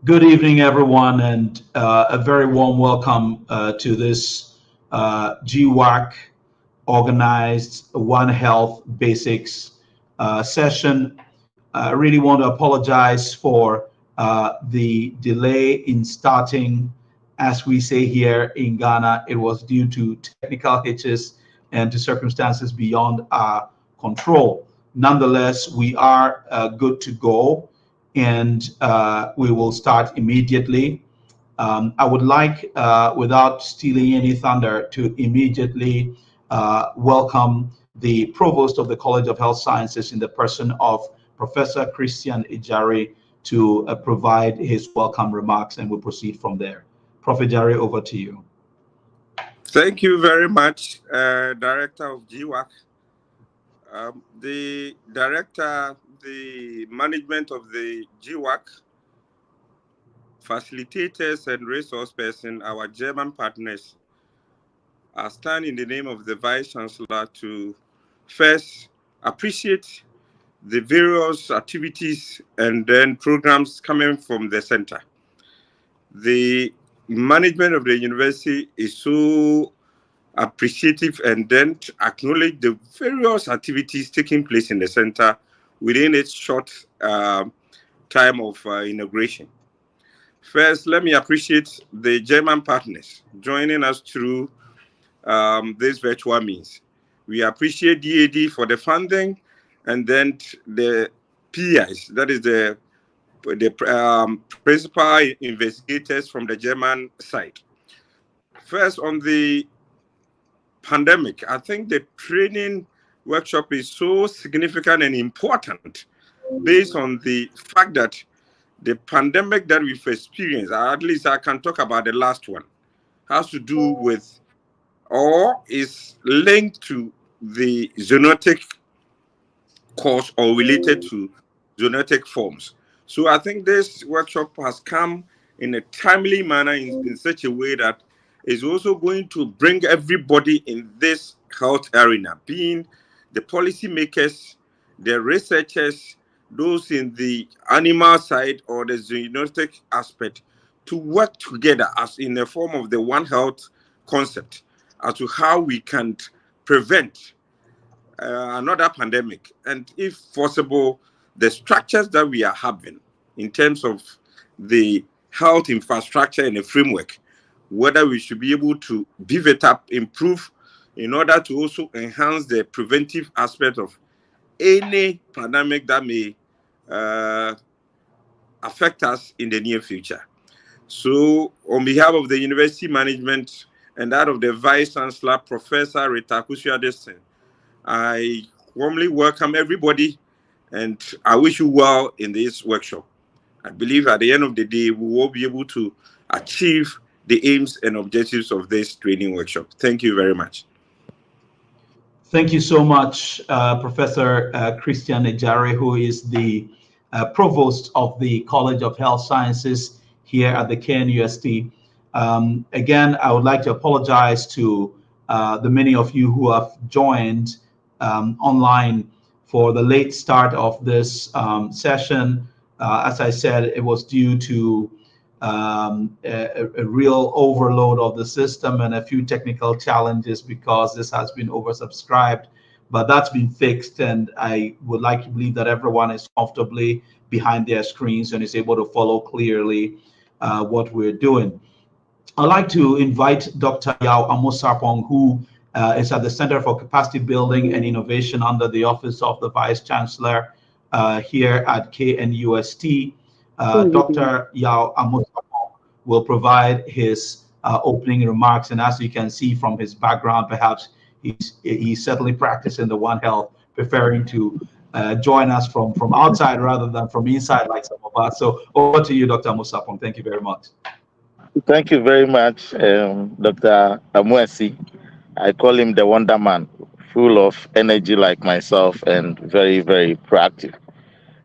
Good evening, everyone, and a very warm welcome to this G-WAC organized One Health Basics session. I really want to apologize for the delay in starting. As we say here in Ghana, it was due to technical hitches and to circumstances beyond our control. Nonetheless, we are good to go, and we will start immediately. I would like, without stealing any thunder, to immediately welcome the Provost of the College of Health Sciences in the person of Professor Christian Ejari to provide his welcome remarks, and we'll proceed from there. Prof. Ejari, over to you. Thank you very much, Director of G-WAC. The Director, the management of the G-WAC, facilitators and resource person, our German partners, I stand in the name of the Vice Chancellor to first appreciate the various activities and then programs coming from the center. The management of the university is so appreciative and then to acknowledge the various activities taking place in the center within its short time of inauguration. First, let me appreciate the German partners joining us through this virtual means. We appreciate DAD for the funding, and then the PIs, that is the principal investigators from the German side. First, on the pandemic, I think the training workshop is so significant and important based on the fact that the pandemic that we've experienced, or at least I can talk about the last one, has to do with or is linked to the zoonotic cause or related to zoonotic forms. So I think this workshop has come in a timely manner in such a way that is also going to bring everybody in this health arena, being the policymakers, the researchers, those in the animal side or the zoonotic aspect, to work together as in the form of the One Health concept as to how we can prevent another pandemic. And if possible, the structures that we are having in terms of the health infrastructure and the framework, whether we should be able to beef it up, improve, in order to also enhance the preventive aspect of any pandemic that may affect us in the near future. So on behalf of the university management and that of the Vice Chancellor, Professor Rita Kusuadesen, I warmly welcome everybody and I wish you well in this workshop. I believe at the end of the day, we will be able to achieve the aims and objectives of this training workshop. Thank you very much. Thank you so much, Professor Christian Ejari, who is the Provost of the College of Health Sciences here at the KNUST. Again, I would like to apologize to the many of you who have joined online for the late start of this session. As I said, it was due to a real overload of the system and a few technical challenges because this has been oversubscribed, but that's been fixed, and I would like to believe that everyone is comfortably behind their screens and is able to follow clearly what we're doing. I'd like to invite Dr. Yao Amosapong, who is at the Center for Capacity Building and Innovation under the Office of the Vice Chancellor here at KNUST. Dr. Yao Amosapong will provide his opening remarks, and as you can see from his background, perhaps he's certainly practicing the One Health, preferring to join us from outside rather than from inside like some of us. So over to you, Dr. Amosapong. Thank you very much. Thank you very much, Dr. Amwesi. I call him the Wonder Man, full of energy like myself and very, very proactive.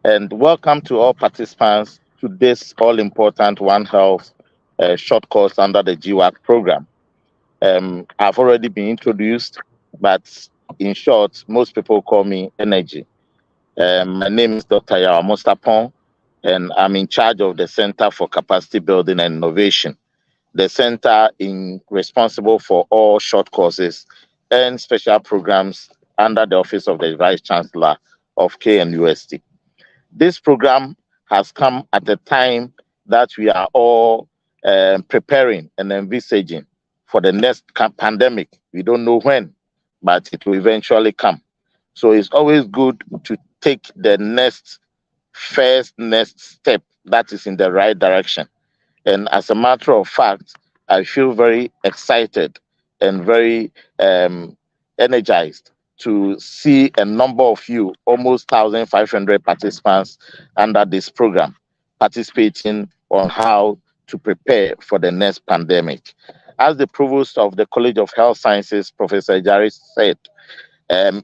And welcome to all participants to this all-important One Health short course under the G-WAC program. I've already been introduced, but in short, most people call me Energy. My name is Dr. Yao Amosapong. and I'm in charge of the Center for Capacity Building and Innovation. The center is responsible for all short courses and special programs under the Office of the Vice Chancellor of KNUST. This program has come at a time that we are all preparing and envisaging for the next pandemic. We don't know when, but it will eventually come. So it's always good to take the next step that is in the right direction. And as a matter of fact, I feel very excited and very energized to see a number of you, almost 1,500 participants under this program, participating on how to prepare for the next pandemic. As the provost of the College of Health Sciences, Professor Ejari, said,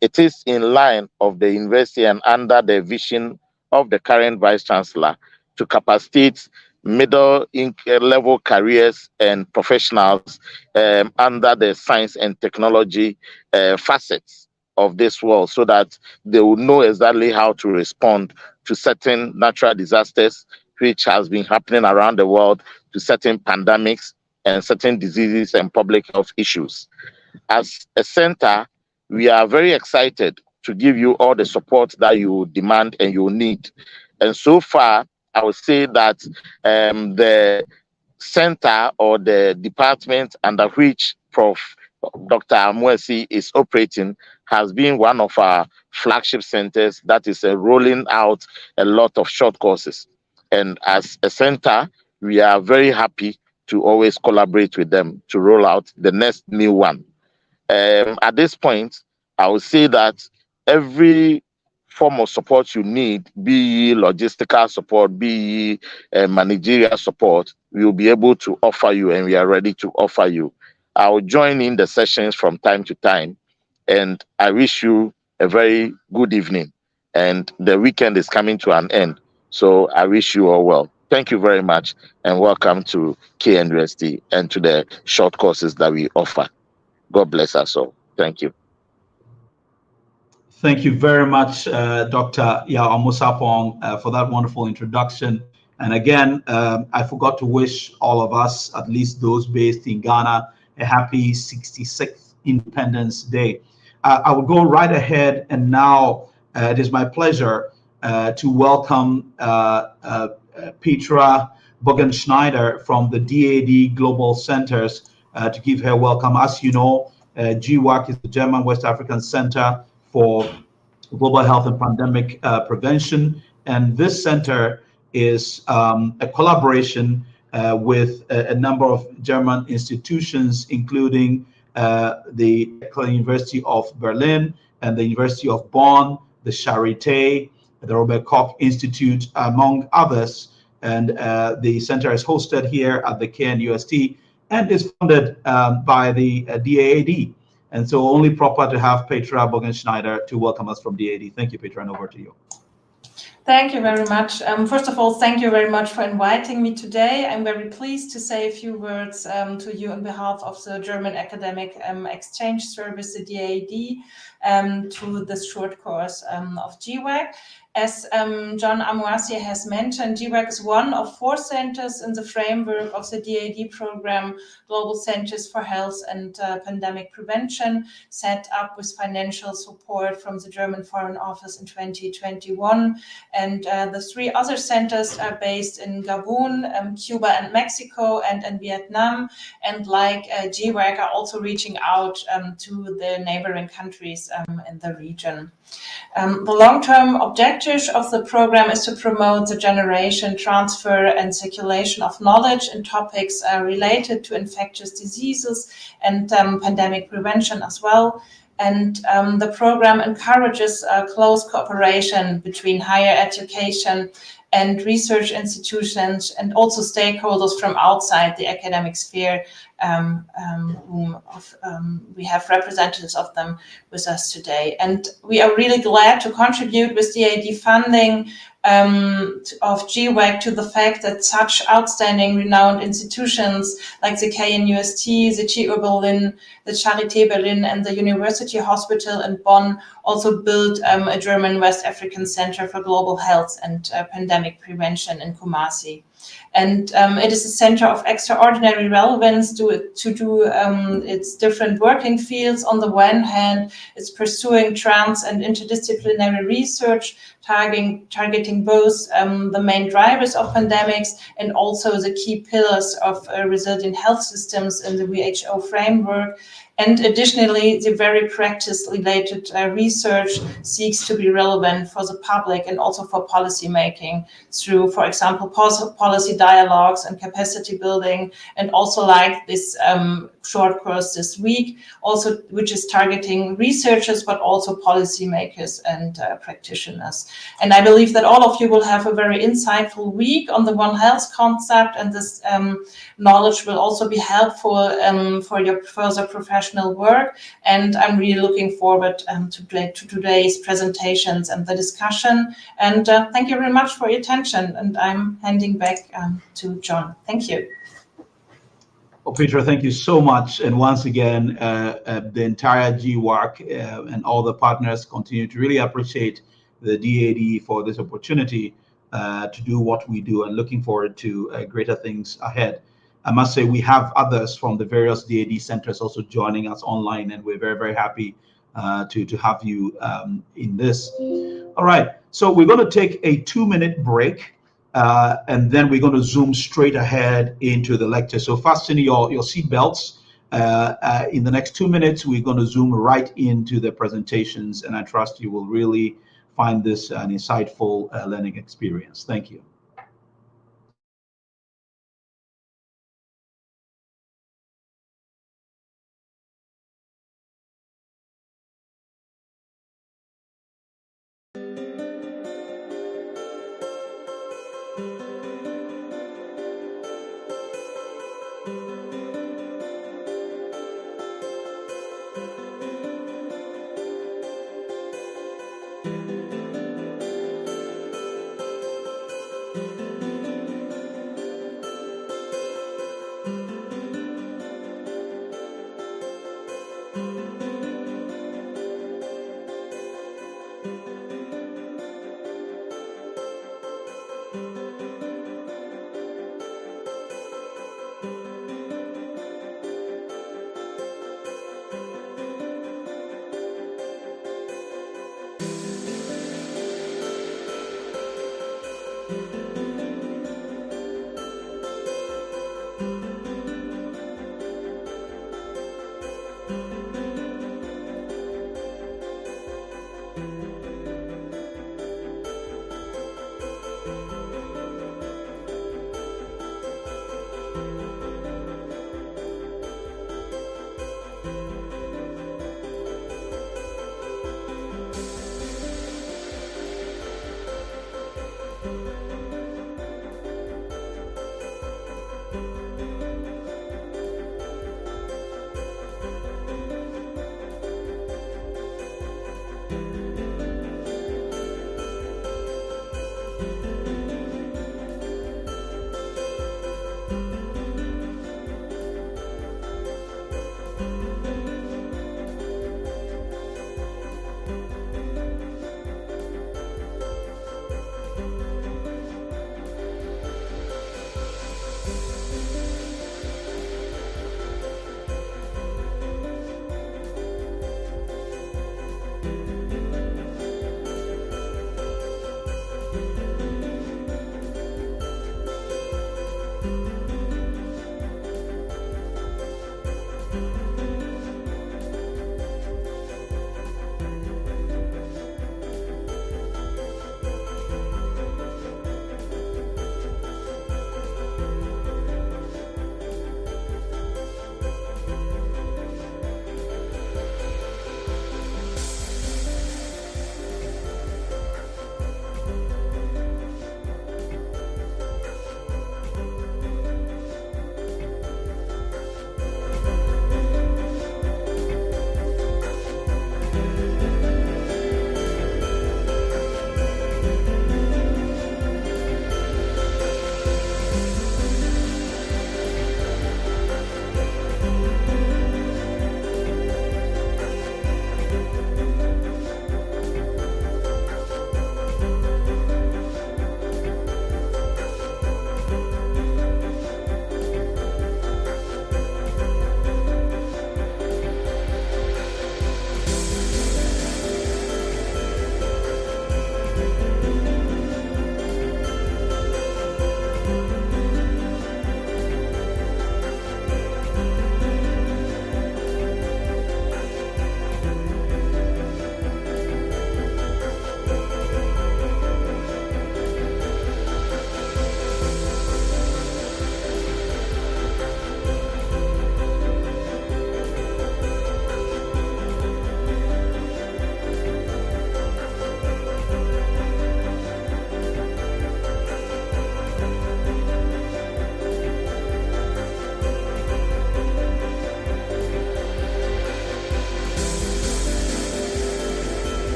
it is in line of the university and under the vision of the current Vice Chancellor to capacitate middle level careers and professionals under the science and technology facets of this world, so that they will know exactly how to respond to certain natural disasters which has been happening around the world, to certain pandemics and certain diseases and public health issues. As a center, we are very excited to give you all the support that you demand and you need. And so far, I would say that the center or the department under which Dr. Amoesi is operating has been one of our flagship centers that is rolling out a lot of short courses. And as a center, we are very happy to always collaborate with them to roll out the next new one. At this point, I would say that every form of support you need, be logistical support, be managerial support, we will be able to offer you, and we are ready to offer you. I will join in the sessions from time to time, and I wish you a very good evening. And the weekend is coming to an end, so I wish you all well. Thank you very much, and welcome to KNUST and to the short courses that we offer. God bless us all. Thank you. Thank you very much, Dr. Yao Amusapong, for that wonderful introduction. And again, I forgot to wish all of us, at least those based in Ghana, a happy 66th Independence Day. I will go right ahead, and now it is my pleasure to welcome Petra Bogenschneider from the DAD Global Centers to give her welcome. As you know, G-WAC is the German West African Center for Global Health and Pandemic Prevention, and this center is a collaboration with a number of German institutions, including the University of Berlin and the University of Bonn, the Charité, the Robert Koch Institute, among others. And the center is hosted here at the KNUST and is funded by the DAAD. And so only proper to have Petra Bogenschneider to welcome us from DAAD. Thank you, Petra, and over to you. Thank you very much. First of all, thank you very much for inviting me today. I'm very pleased to say a few words to you on behalf of the German Academic Exchange Service, the DAAD, to this short course of G-WAC. As John Amoesi has mentioned, G-WAC is one of 4 centers in the framework of the DAAD program, Global Centers for Health and Pandemic Prevention, set up with financial support from the German Foreign Office in 2021. And the 3 other centers are based in Gabon, Cuba and Mexico, and in Vietnam. And like G-WAC are also reaching out to the neighboring countries in the region. The long-term objective of the program is to promote the generation, transfer, and circulation of knowledge in topics related to infectious diseases and pandemic prevention as well. And the program encourages close cooperation between higher education and research institutions, and also stakeholders from outside the academic sphere. We have representatives of them with us today. And we are really glad to contribute with DAAD funding of G-WAC to the fact that such outstanding, renowned institutions like the KNUST, the TU Berlin, the Charité Berlin, and the University Hospital in Bonn also built a German West African Center for Global Health and Pandemic Prevention in Kumasi. And it is a center of extraordinary relevance to do its different working fields. On the one hand, it's pursuing trans and interdisciplinary research, targeting both the main drivers of pandemics and also the key pillars of resilient health systems in the WHO framework. And additionally, the very practice-related research seeks to be relevant for the public and also for policy making through, for example, policy dialogues and capacity building, and also like this short course this week, also which is targeting researchers, but also policymakers and practitioners. And I believe that all of you will have a very insightful week on the One Health concept, and this knowledge will also be helpful for your further professional work. And I'm really looking forward to today's presentations and the discussion. And thank you very much for your attention. And I'm handing back to John. Thank you. Well, Peter, thank you so much. And once again, the entire G-WAC and all the partners continue to really appreciate the DAD for this opportunity to do what we do, and looking forward to greater things ahead. I must say we have others from the various DAD centers also joining us online, and we're very, very happy to have you in this. All right, so we're going to take a 2-minute break. And then we're going to zoom straight ahead into the lecture. So fasten your seatbelts. In the next 2 minutes, we're going to zoom right into the presentations, and I trust you will really find this an insightful learning experience. Thank you.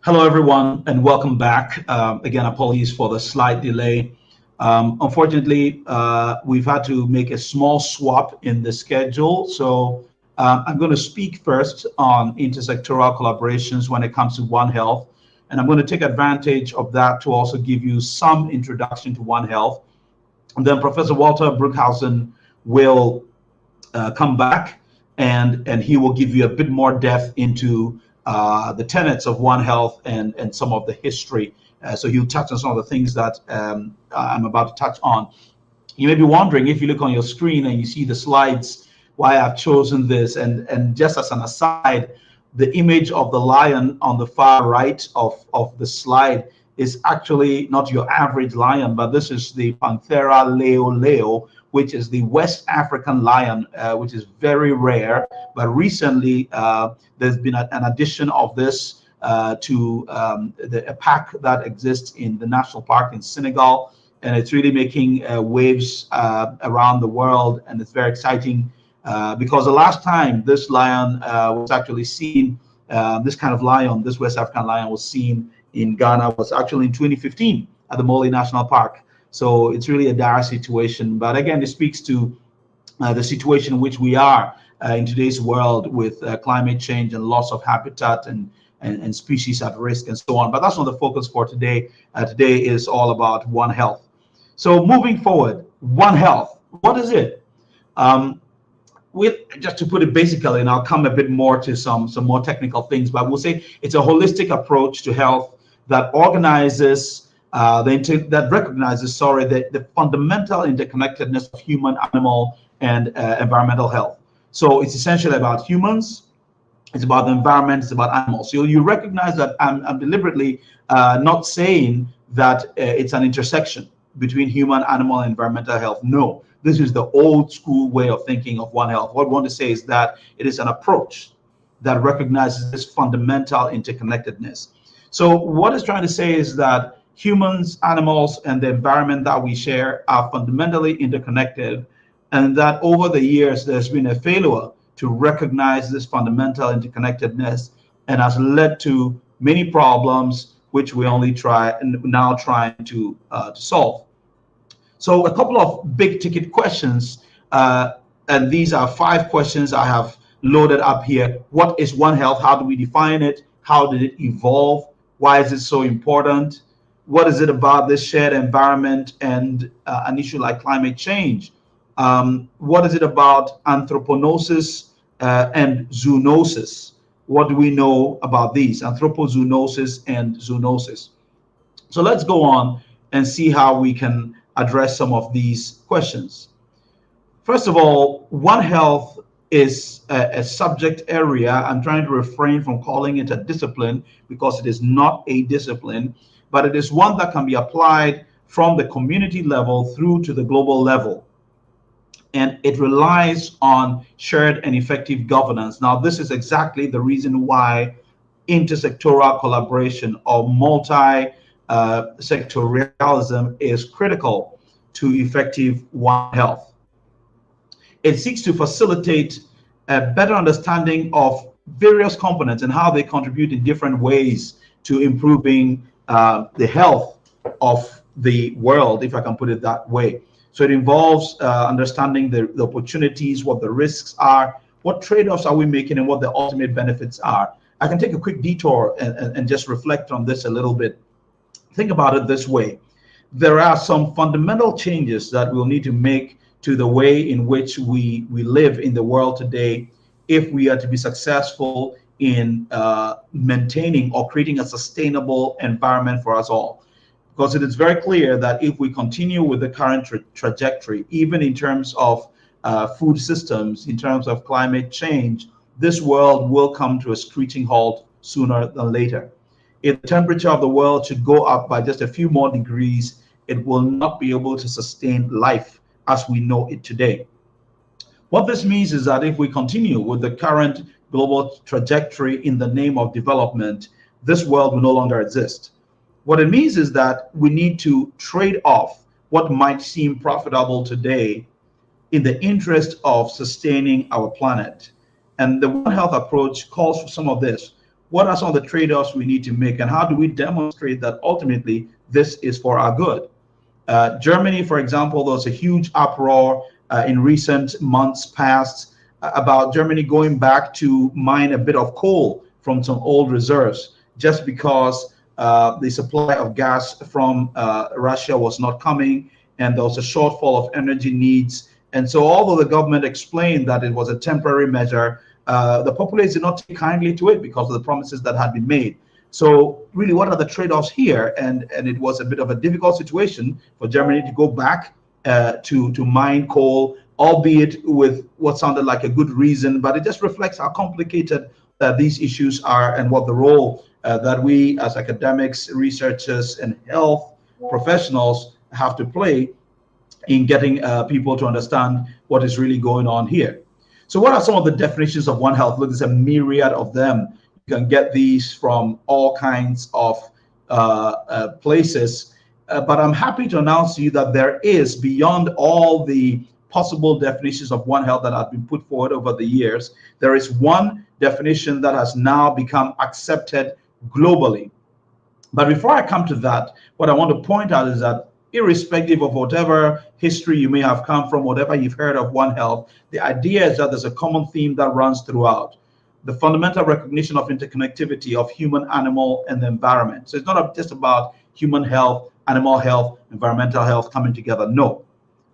Hello, everyone, and welcome back. Again, apologies for the slight delay. Unfortunately, we've had to make a small swap in the schedule. So I'm going to speak first on intersectoral collaborations when it comes to One Health. And I'm going to take advantage of that to also give you some introduction to One Health. And then Professor Walter Brookhausen will come back, and he will give you a bit more depth into the tenets of One Health and some of the history. So he'll touch on some of the things that I'm about to touch on. You may be wondering, if you look on your screen and you see the slides, why I've chosen this. And just as an aside, the image of the lion on the far right of the slide is actually not your average lion, but this is the Panthera leo leo, which is the West African lion, which is very rare. But recently, there's been an addition of this to a pack that exists in the national park in Senegal, and it's really making waves around the world, and it's very exciting because the last time this lion was actually seen, this kind of lion, this West African lion, was seen in Ghana was actually in 2015 at the Mole National Park. So it's really a dire situation. But again, it speaks to the situation in which we are in today's world with climate change and loss of habitat and species at risk and so on. But that's not the focus for today. Today is all about One Health. So moving forward, One Health, what is it? Just to put it basically, and I'll come a bit more to some more technical things, but we'll say it's a holistic approach to health that organizes, that recognizes, the fundamental interconnectedness of human, animal, and environmental health. So it's essentially about humans, it's about the environment, it's about animals. So you recognize that I'm deliberately not saying that it's an intersection between human, animal, and environmental health. No, this is the old school way of thinking of One Health. What we want to say is that it is an approach that recognizes this fundamental interconnectedness. So what it's trying to say is that humans, animals, and the environment that we share are fundamentally interconnected, and that over the years there's been a failure to recognize this fundamental interconnectedness, and has led to many problems which we only now trying to solve. So a couple of big ticket questions, and these are 5 questions I have loaded up here. What is One Health? How do we define it? How did it evolve? Why is it so important? What is it about this shared environment and an issue like climate change? What is it about anthropognosis and zoonosis? What do we know about these, anthropozoonosis and zoonosis? So let's go on and see how we can address some of these questions. First of all, One Health is a subject area. I'm trying to refrain from calling it a discipline because it is not a discipline, but it is one that can be applied from the community level through to the global level. And it relies on shared and effective governance. Now, this is exactly the reason why intersectoral collaboration or multi-sectorialism is critical to effective One Health. It seeks to facilitate a better understanding of various components and how they contribute in different ways to improving the health of the world, if I can put it that way. So it involves understanding the opportunities, what the risks are, what trade-offs are we making, and what the ultimate benefits are. I can take a quick detour and just reflect on this a little bit. Think about it this way. There are some fundamental changes that we'll need to make to the way in which we live in the world today if we are to be successful in maintaining or creating a sustainable environment for us all. Because it is very clear that if we continue with the current trajectory, even in terms of food systems, in terms of climate change, this world will come to a screeching halt sooner than later. If the temperature of the world should go up by just a few more degrees, it will not be able to sustain life as we know it today. What this means is that if we continue with the current global trajectory in the name of development, this world will no longer exist. What it means is that we need to trade off what might seem profitable today in the interest of sustaining our planet. And the One Health approach calls for some of this. what are some of the trade-offs we need to make, and how do we demonstrate that ultimately this is for our good? Germany, for example, there was a huge uproar in recent months past about Germany going back to mine a bit of coal from some old reserves just because the supply of gas from Russia was not coming, and there was a shortfall of energy needs. And so, although the government explained that it was a temporary measure, the populace did not take kindly to it because of the promises that had been made. So, really, what are the trade-offs here? And it was a bit of a difficult situation for Germany to go back to mine coal, albeit with what sounded like a good reason, but it just reflects how complicated these issues are and what the role that we as academics, researchers, and health professionals have to play in getting people to understand what is really going on here. So what are some of the definitions of One Health? Look, there's a myriad of them. You can get these from all kinds of places, but I'm happy to announce to you that there is, beyond all the possible definitions of One Health that have been put forward over the years, there is one definition that has now become accepted globally. But before I come to that, what I want to point out is that irrespective of whatever history you may have come from, whatever you've heard of One Health, the idea is that there's a common theme that runs throughout: the fundamental recognition of interconnectivity of human, animal, and the environment. So it's not just about human health, animal health, environmental health coming together. No,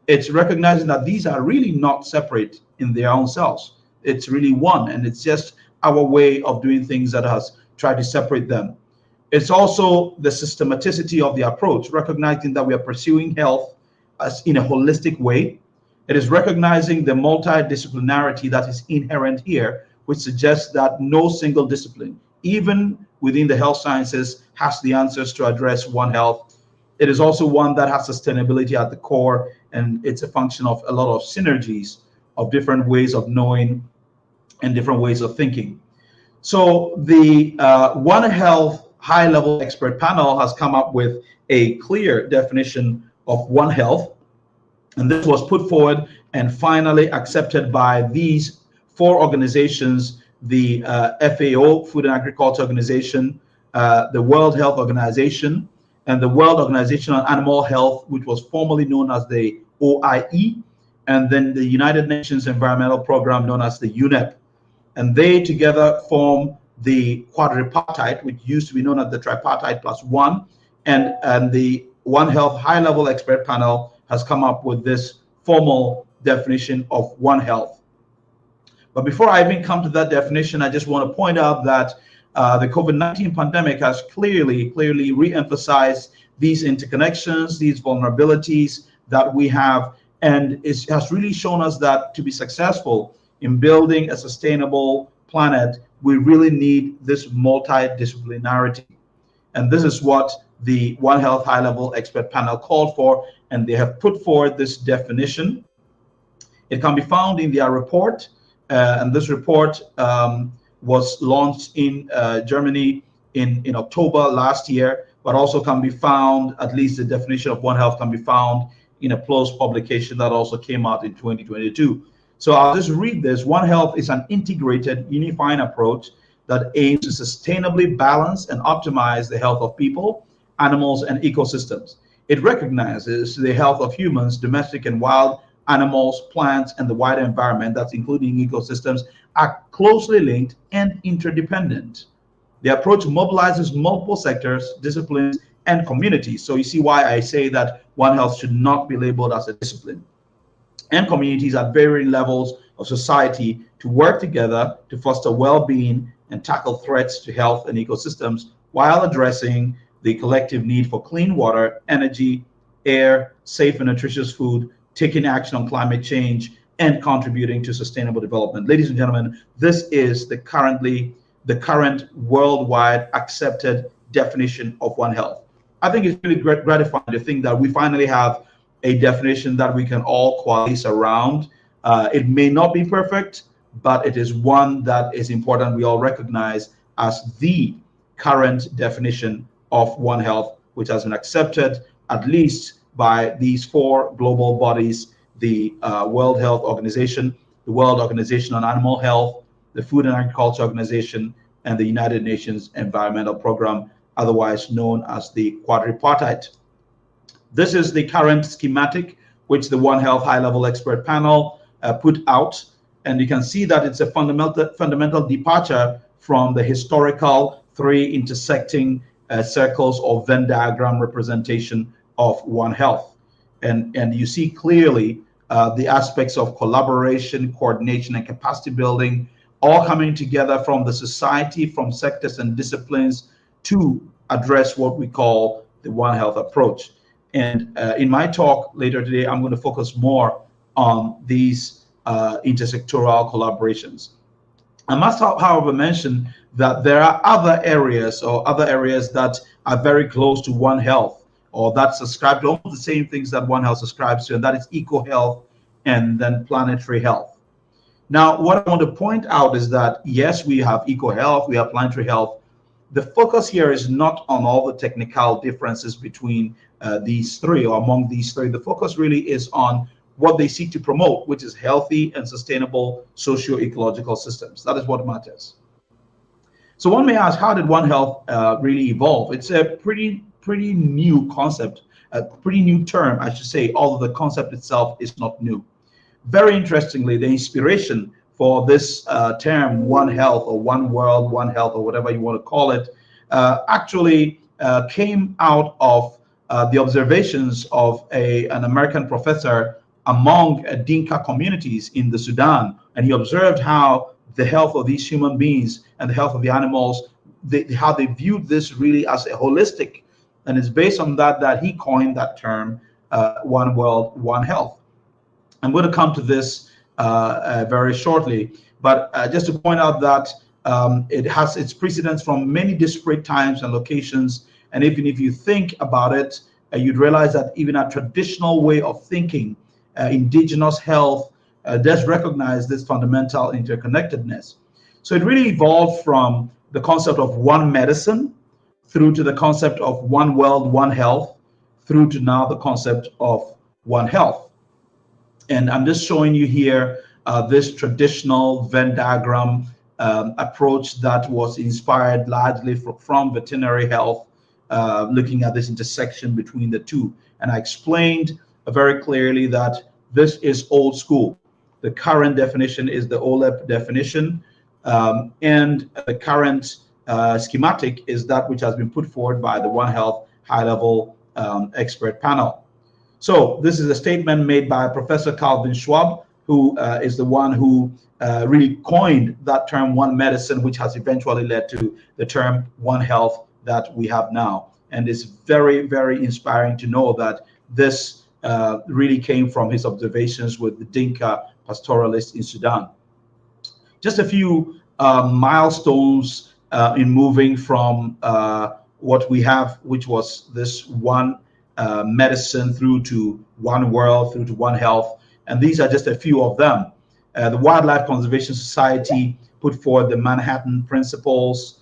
it's recognizing that these are really not separate in their own selves. It's really one, and it's just our way of doing things that has tried to separate them. It's also the systematicity of the approach, recognizing that we are pursuing health as in a holistic way. It is recognizing the multidisciplinarity that is inherent here, which suggests that no single discipline, even within the health sciences, has the answers to address One Health. It is also one that has sustainability at the core, and it's a function of a lot of synergies of different ways of knowing and different ways of thinking. So the One Health high-level expert panel has come up with a clear definition of One Health, and this was put forward and finally accepted by these four organizations: the FAO, Food and Agriculture Organization, the World Health Organization, and the World Organization on Animal Health, which was formerly known as the OIE, and then the United Nations Environmental Program, known as the UNEP. And they together form the quadripartite, which used to be known as the tripartite plus one. And the One Health high-level expert panel has come up with this formal definition of One Health. But before I even come to that definition, I just want to point out that the COVID-19 pandemic has clearly re-emphasized these interconnections, these vulnerabilities that we have, and it has really shown us that to be successful in building a sustainable planet, we really need this multidisciplinarity. And this is what the One Health high-level expert panel called for, and they have put forward this definition. It can be found in their report, and this report was launched in Germany in October last year, but also can be found, at least the definition of One Health can be found in a PLOS publication that also came out in 2022. So I'll just read this. One Health is an integrated, unifying approach that aims to sustainably balance and optimize the health of people, animals, and ecosystems. It recognizes the health of humans, domestic and wild animals, plants, and the wider environment, that's including ecosystems, are closely linked and interdependent. The approach mobilizes multiple sectors, disciplines, and communities. So you see why I say that One Health should not be labeled as a discipline. And communities at varying levels of society to work together to foster well-being and tackle threats to health and ecosystems while addressing the collective need for clean water, energy, air, safe and nutritious food, taking action on climate change, and contributing to sustainable development. Ladies and gentlemen, this is the current worldwide accepted definition of One Health. I think it's really gratifying to think that we finally have a definition that we can all coalesce around. It may not be perfect, but it is one that is important we all recognize as the current definition of One Health, which has been accepted at least by these four global bodies: the World Health Organization, the World Organization on Animal Health, the Food and Agriculture Organization, and the United Nations Environmental Program, otherwise known as the quadripartite. This is the current schematic which the One Health high-level expert panel put out, and you can see that it's a fundamental departure from the historical three intersecting circles or Venn diagram representation of One Health. And you see clearly the aspects of collaboration, coordination, and capacity building all coming together from the society, from sectors and disciplines to address what we call the One Health approach. And in my talk later today, I'm going to focus more on these intersectoral collaborations. I must, however, mention that there are other areas that are very close to One Health, or that subscribe to almost the same things that One Health subscribes to, and that is eco-health and then planetary health. Now, what I want to point out is that, yes, we have eco-health, we have planetary health. The focus here is not on all the technical differences between these three or among these three. The focus really is on what they seek to promote, which is healthy and sustainable socio-ecological systems. That is what matters. So one may ask, how did One Health really evolve? It's a pretty new concept, a pretty new term, I should say, although the concept itself is not new. Very interestingly, the inspiration for this term, One Health or One World, One Health, or whatever you want to call it, actually came out of the observations of an American professor among Dinka communities in the Sudan. And he observed how the health of these human beings and the health of the animals, how they viewed this really as a holistic. And it's based on that he coined that term, One World, One Health. I'm going to come to this very shortly, but just to point out that it has its precedents from many disparate times and locations. And even if you think about it, you'd realize that even a traditional way of thinking, indigenous health, does recognize this fundamental interconnectedness. So it really evolved from the concept of one medicine through to the concept of one world, one health, through to now the concept of One Health. And I'm just showing you here this traditional Venn diagram approach that was inspired largely from veterinary health, looking at this intersection between the two. And I explained very clearly that this is old school. The current definition is the OLEP definition, and the current schematic is that which has been put forward by the One Health high-level expert panel. So this is a statement made by Professor Calvin Schwab, who is the one who really coined that term One Medicine, which has eventually led to the term One Health that we have now. And it's very, very inspiring to know that this really came from his observations with the Dinka pastoralists in Sudan. Just a few milestones in moving from what we have, which was this one medicine, through to One World, through to One Health. And these are just a few of them. The Wildlife Conservation Society put forward the Manhattan Principles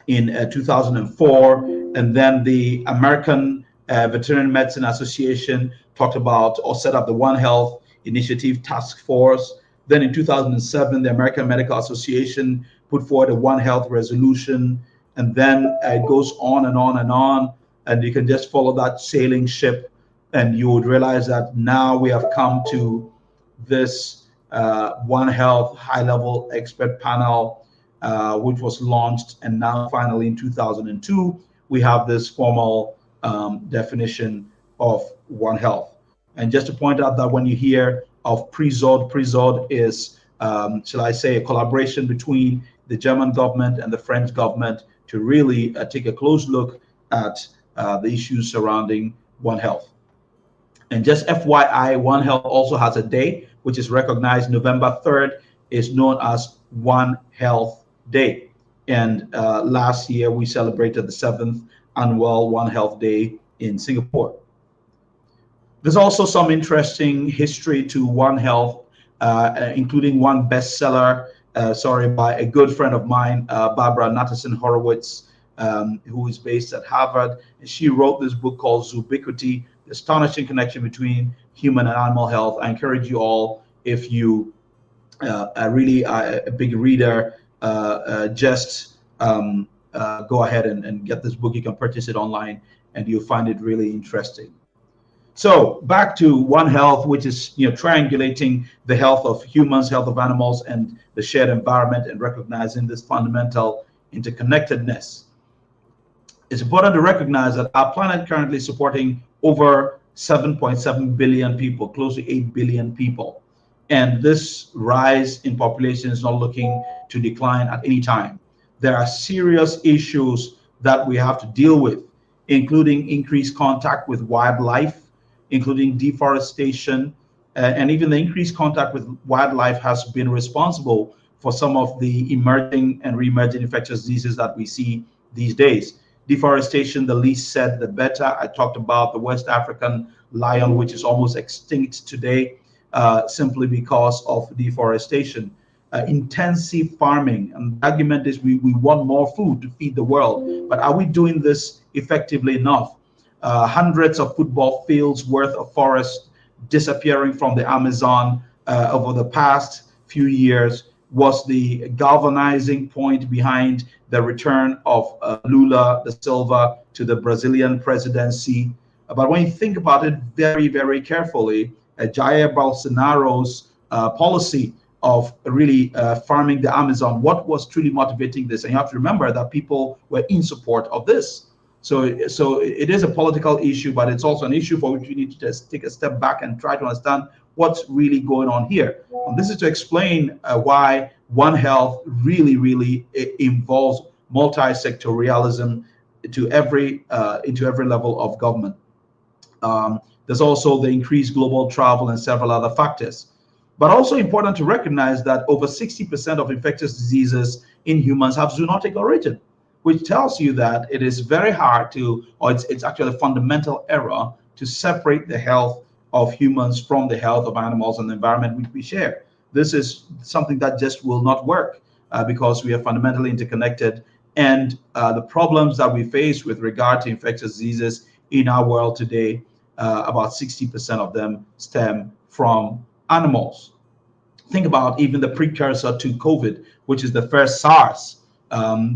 in 2004. And then the American Veterinary Medicine Association talked about or set up the One Health Initiative Task Force. Then in 2007, the American Medical Association put forward a One Health resolution. And then it goes on and on and on. And you can just follow that sailing ship, and you would realize that now we have come to this One Health high-level expert panel, which was launched. And now finally in 2002, we have this formal definition of One Health. And just to point out that when you hear of PRIZOD is, shall I say, a collaboration between the German government and the French government to really take a close look at the issues surrounding One Health. And just FYI, One Health also has a day which is recognized. November 3rd is known as One Health Day. And last year we celebrated the 7th annual One Health Day in Singapore. There's also some interesting history to One Health, including one bestseller, by a good friend of mine, Barbara Natterson Horowitz, who is based at Harvard. And she wrote this book called Zoobiquity, The Astonishing Connection Between Human and Animal Health. I encourage you all, if you really are a big reader, just go ahead and get this book. You can purchase it online, and you'll find it really interesting. So back to One Health, which is triangulating the health of humans, health of animals, and the shared environment, and recognizing this fundamental interconnectedness. It's important to recognize that our planet currently is supporting over 7.7 billion people, close to 8 billion people. And this rise in population is not looking to decline at any time. There are serious issues that we have to deal with, including increased contact with wildlife, including deforestation, and even the increased contact with wildlife has been responsible for some of the emerging and re-emerging infectious diseases that we see these days. Deforestation, the least said, the better. I talked about the West African lion, which is almost extinct today, simply because of deforestation. Intensive farming, and the argument is we want more food to feed the world, but are we doing this effectively enough? Hundreds of football fields worth of forest disappearing from the Amazon over the past few years was the galvanizing point behind the return of Lula da Silva to the Brazilian presidency. But when you think about it very, very carefully, Jair Bolsonaro's policy of really farming the Amazon, what was truly motivating this? And you have to remember that people were in support of this. So it is a political issue, but it's also an issue for which we need to just take a step back and try to understand what's really going on here. And this is to explain why One Health really involves multi-sectorialism into every level of government. There's also the increased global travel and several other factors. But also important to recognize that over 60% of infectious diseases in humans have zoonotic origin, which tells you that it is very hard to, or it's actually a fundamental error to separate the health of humans from the health of animals and the environment which we share. This is something that just will not work because we are fundamentally interconnected. And the problems that we face with regard to infectious diseases in our world today, about 60% of them stem from animals. Think about even the precursor to COVID, which is the first SARS.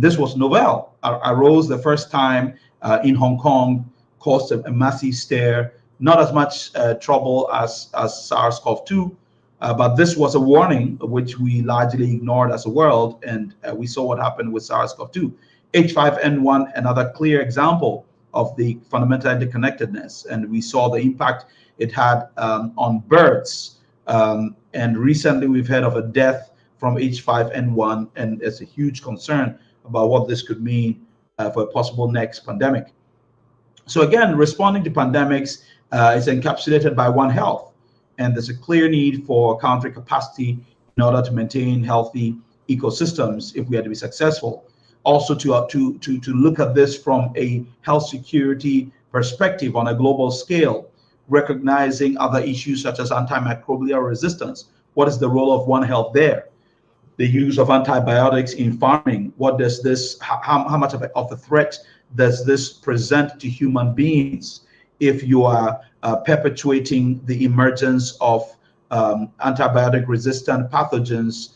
This was novel. Arose the first time in Hong Kong, caused a massive stir, not as much trouble as SARS-CoV-2, but this was a warning which we largely ignored as a world, and we saw what happened with SARS-CoV-2. H5N1, another clear example of the fundamental interconnectedness, and we saw the impact it had on birds. And recently we've heard of a death from H5N1, and it's a huge concern about what this could mean for a possible next pandemic. So again, responding to pandemics is encapsulated by One Health, and there's a clear need for country capacity in order to maintain healthy ecosystems if we are to be successful. Also to look at this from a health security perspective on a global scale, recognizing other issues such as antimicrobial resistance. What is the role of One Health there? The use of antibiotics in farming. What does this, how much of a threat does this present to human beings if you are perpetuating the emergence of antibiotic resistant pathogens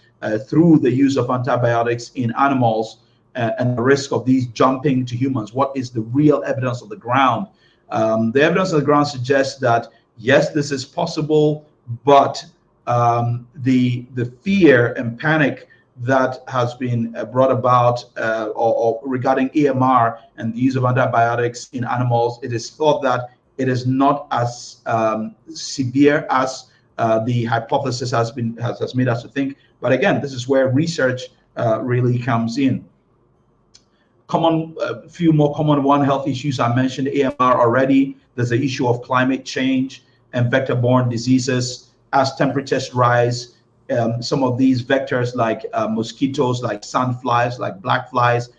through the use of antibiotics in animals and the risk of these jumping to humans? What is the real evidence of the ground? The evidence of the ground suggests that yes, this is possible, but the fear and panic that has been brought about or regarding AMR and the use of antibiotics in animals, it is thought that it is not as severe as the hypothesis has made us to think. But again, this is where research really comes in. Few more common One Health issues. I mentioned AMR already. There's the issue of climate change and vector-borne diseases. As temperatures rise, some of these vectors like mosquitoes, like sandflies, like black flies,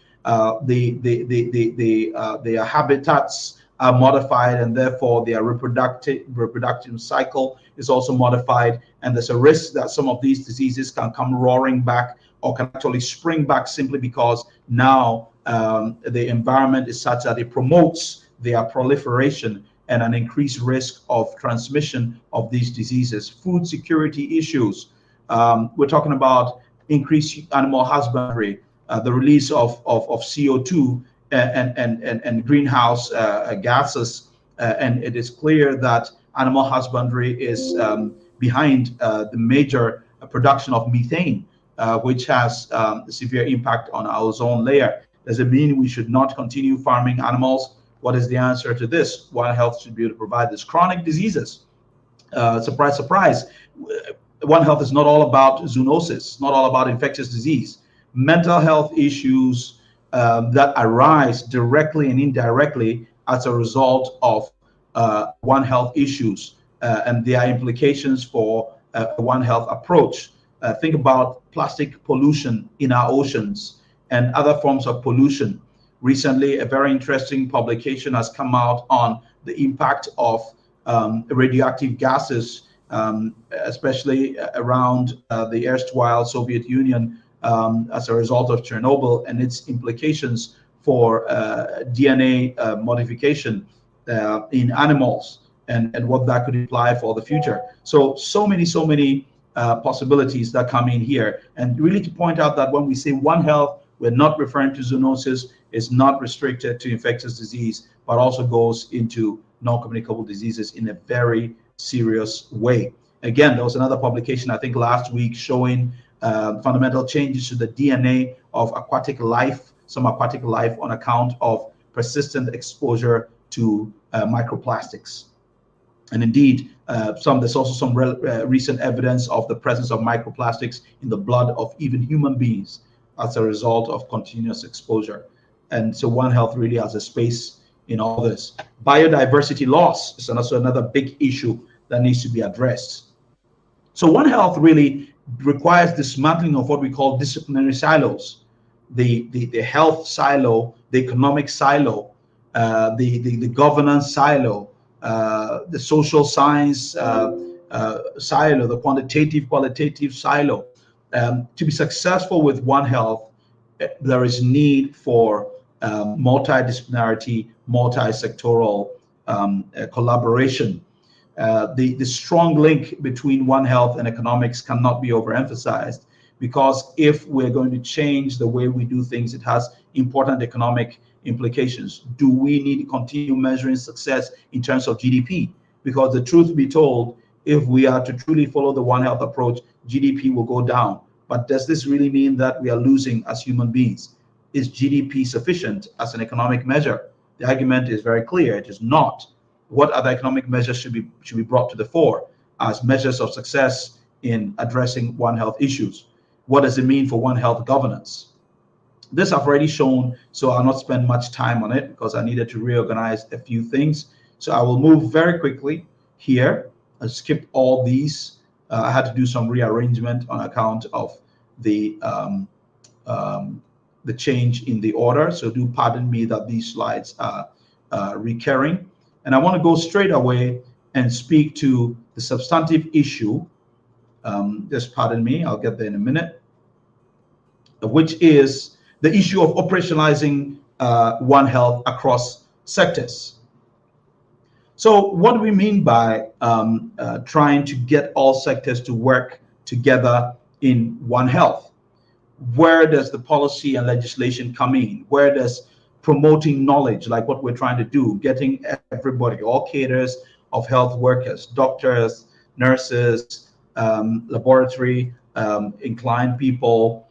their habitats are modified, and therefore their reproductive cycle is also modified. And there's a risk that some of these diseases can come roaring back or can actually spring back simply because now the environment is such that it promotes their proliferation and an increased risk of transmission of these diseases. Food security issues. We're talking about increase animal husbandry, the release of CO2 and greenhouse gases. And it is clear that animal husbandry is behind the major production of methane, which has a severe impact on our ozone layer. Does it mean we should not continue farming animals? What is the answer to this? One Health should be able to provide this. Chronic diseases. Surprise, surprise. One Health is not all about zoonosis, not all about infectious disease. Mental health issues that arise directly and indirectly as a result of One Health issues and their implications for a One Health approach. Think about plastic pollution in our oceans and other forms of pollution. Recently, a very interesting publication has come out on the impact of radioactive gases, especially around the erstwhile Soviet Union as a result of Chernobyl and its implications for DNA modification in animals and what that could imply for the future. So many possibilities that come in here. And really to point out that when we say One Health, we're not referring to zoonosis. It's not restricted to infectious disease, but also goes into non-communicable diseases in a very serious way. Again, there was another publication, I think last week, showing fundamental changes to the DNA of aquatic life, some aquatic life on account of persistent exposure to microplastics. And indeed, there's also some recent evidence of the presence of microplastics in the blood of even human beings as a result of continuous exposure. And so One Health really has a space in all this. Biodiversity loss is also another big issue that needs to be addressed. So One Health really requires dismantling of what we call disciplinary silos, the health silo, the economic silo, the governance silo, the social science silo, the qualitative silo. To be successful with One Health, there is need for multidisciplinarity, multi-sectoral collaboration. The strong link between One Health and economics cannot be overemphasized, because if we're going to change the way we do things, it has important economic implications. Do we need to continue measuring success in terms of GDP? Because the truth be told, if we are to truly follow the One Health approach, GDP will go down. But does this really mean that we are losing as human beings? Is GDP sufficient as an economic measure? The argument is very clear. It is not. What other economic measures should be brought to the fore as measures of success in addressing One Health issues? What does it mean for One Health governance? This I've already shown, so I'll not spend much time on it because I needed to reorganize a few things. So I will move very quickly here. I skipped all these. I had to do some rearrangement on account of the change in the order. So do pardon me that these slides are recurring. And I want to go straight away and speak to the substantive issue. Just pardon me, I'll get there in a minute, which is the issue of operationalizing One Health across sectors. So what do we mean by trying to get all sectors to work together in One Health? Where does the policy and legislation come in? Where does promoting knowledge, like what we're trying to do, getting everybody, all cadres of health workers, doctors, nurses, laboratory inclined people,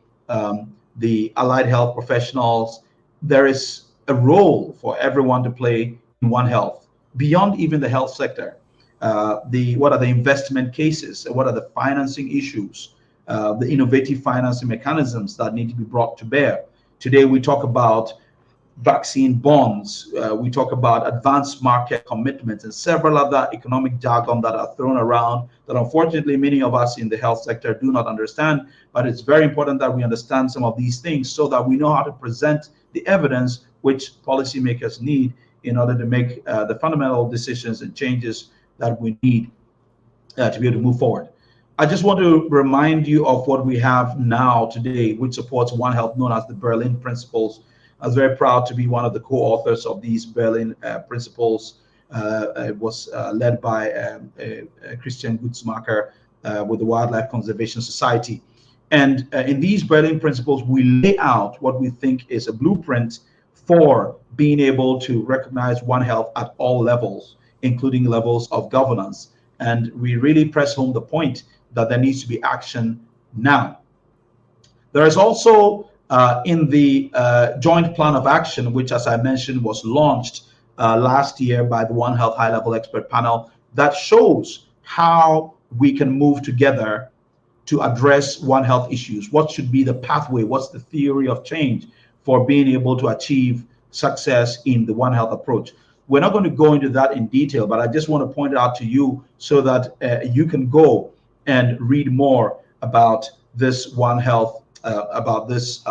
the allied health professionals, there is a role for everyone to play in One Health, beyond even the health sector. What are the investment cases? What are the financing issues? The innovative financing mechanisms that need to be brought to bear. Today, we talk about vaccine bonds, we talk about advanced market commitments and several other economic jargon that are thrown around that unfortunately many of us in the health sector do not understand. But it's very important that we understand some of these things so that we know how to present the evidence which policymakers need in order to make the fundamental decisions and changes that we need to be able to move forward. I just want to remind you of what we have now today, which supports One Health, known as the Berlin Principles. I was very proud to be one of the co-authors of these Berlin Principles. It was led by Christian Gutzmacher with the Wildlife Conservation Society. And in these Berlin principles, we lay out what we think is a blueprint for being able to recognize One Health at all levels, including levels of governance. And we really press home the point that there needs to be action now. There is also in the joint plan of action, which, as I mentioned, was launched last year by the One Health High Level Expert Panel, that shows how we can move together to address One Health issues. What should be the pathway? What's the theory of change for being able to achieve success in the One Health approach? We're not going to go into that in detail, but I just want to point it out to you so that you can go and read more about this One Health, about this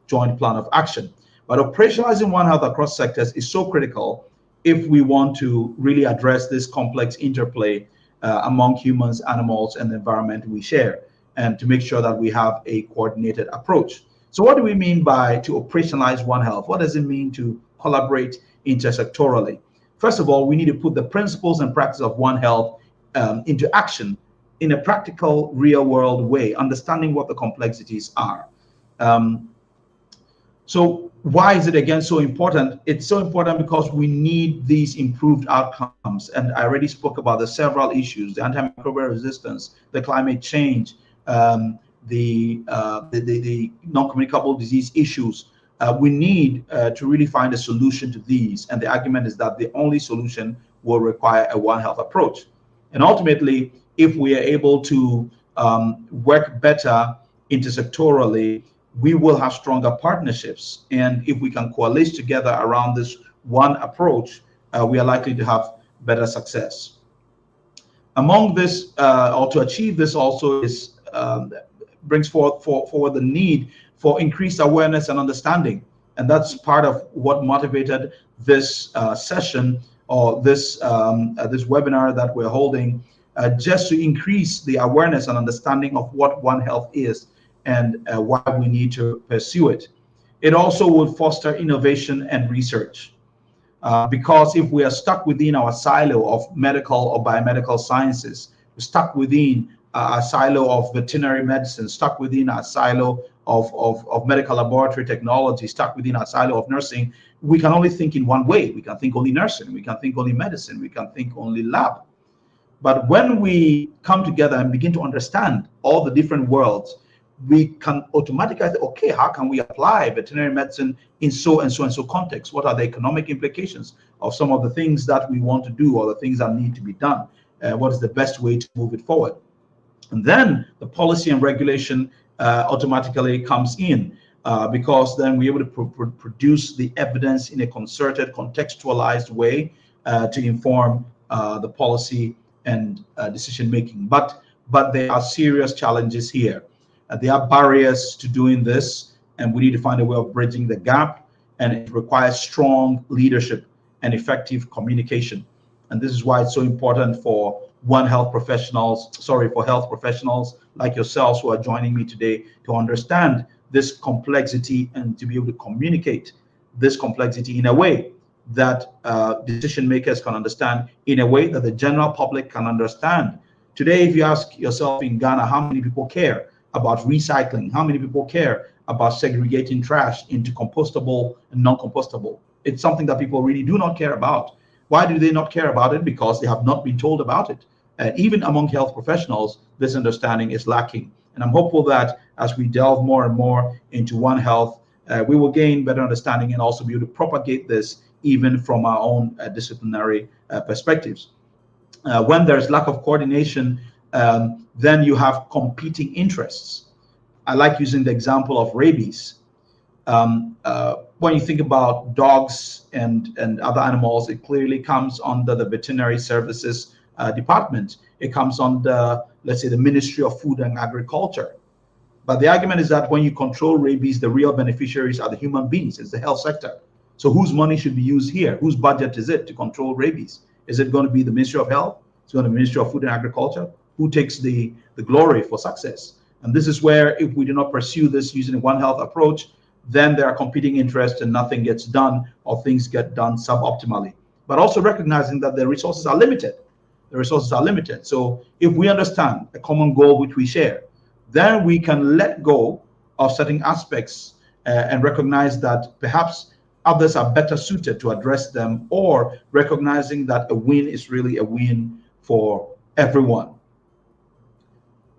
joint plan of action. But operationalizing One Health across sectors is so critical if we want to really address this complex interplay among humans, animals, and the environment we share, and to make sure that we have a coordinated approach. So what do we mean by to operationalize One Health? What does it mean to collaborate intersectorally? First of all, we need to put the principles and practice of One Health into action in a practical, real-world way, understanding what the complexities are. So why is it again so important? It's so important because we need these improved outcomes. And I already spoke about the several issues: the antimicrobial resistance, the climate change, the non-communicable disease issues. We need to really find a solution to these. And the argument is that the only solution will require a One Health approach. And ultimately, if we are able to work better intersectorally, we will have stronger partnerships. And if we can coalesce together around this one approach, we are likely to have better success. Among this, or to achieve this also, is brings forward the need for increased awareness and understanding. And that's part of what motivated this session, or this webinar that we're holding, just to increase the awareness and understanding of what One Health is and why we need to pursue it. It also would foster innovation and research, because if we are stuck within our silo of medical or biomedical sciences, stuck within a silo of veterinary medicine, stuck within a silo of medical laboratory technology, stuck within a silo of nursing, we can only think in one way. We can think only nursing, we can think only medicine, we can think only lab. But when we come together and begin to understand all the different worlds, we can automatically say, okay, how can we apply veterinary medicine in so and so and so context? What are the economic implications of some of the things that we want to do, or the things that need to be done? What is the best way to move it forward? And then the policy and regulation automatically comes in, because then we're able to produce the evidence in a concerted, contextualized way to inform the policy and decision making. But there are serious challenges here. There are barriers to doing this, and we need to find a way of bridging the gap, and it requires strong leadership and effective communication. And this is why it's so important for health professionals like yourselves who are joining me today to understand this complexity and to be able to communicate this complexity in a way that decision makers can understand, in a way that the general public can understand. Today, if you ask yourself in Ghana, how many people care about recycling? How many people care about segregating trash into compostable and non-compostable? It's something that people really do not care about. Why do they not care about it? Because they have not been told about it. Even among health professionals, this understanding is lacking. And I'm hopeful that as we delve more and more into One Health, we will gain better understanding and also be able to propagate this even from our own disciplinary perspectives. When there's lack of coordination, then you have competing interests. I like using the example of rabies. When you think about dogs and other animals, it clearly comes under the veterinary services department. It comes under, let's say, the Ministry of Food and Agriculture. But the argument is that when you control rabies, the real beneficiaries are the human beings. It's the health sector. So whose money should be used here? Whose budget is it to control rabies? Is it going to be the Ministry of Health? It's going to be the Ministry of Food and Agriculture? Who takes the glory for success? And this is where, if we do not pursue this using a One Health approach, then there are competing interests and nothing gets done, or things get done suboptimally. But also recognizing that the resources are limited. The resources are limited. So if we understand a common goal which we share, then we can let go of certain aspects and recognize that perhaps others are better suited to address them, or recognizing that a win is really a win for everyone.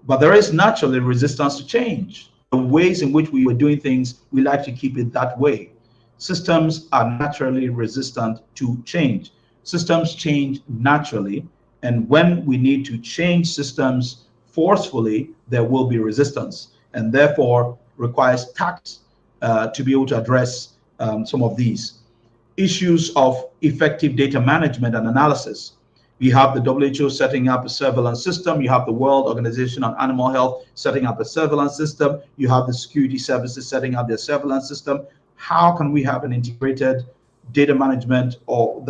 But there is naturally resistance to change. The ways in which we were doing things, we like to keep it that way. Systems are naturally resistant to change. Systems change naturally, and when we need to change systems forcefully, there will be resistance, and therefore requires tact to be able to address some of these issues of effective data management and analysis. You have the WHO setting up a surveillance system. You have the World Organization on Animal Health setting up a surveillance system. You have the security services setting up their surveillance system. How can we have an integrated data management or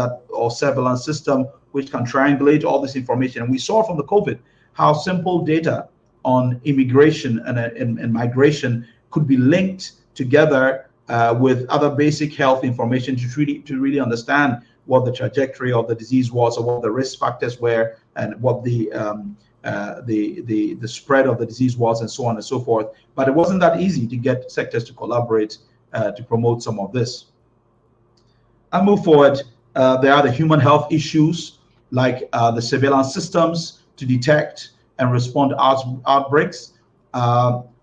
surveillance system which can triangulate all this information? And we saw from the COVID how simple data on immigration and migration could be linked together with other basic health information to really understand what the trajectory of the disease was, or what the risk factors were, and what the spread of the disease was, and so on and so forth. But it wasn't that easy to get sectors to collaborate to promote some of this. I move forward. There are the human health issues, like the surveillance systems to detect and respond to outbreaks.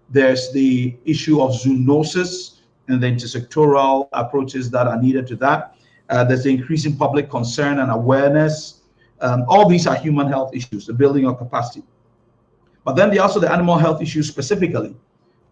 There's the issue of zoonosis and the intersectoral approaches that are needed to that. There's the increasing public concern and awareness. All these are human health issues, the building of capacity. But then there are also the animal health issues specifically.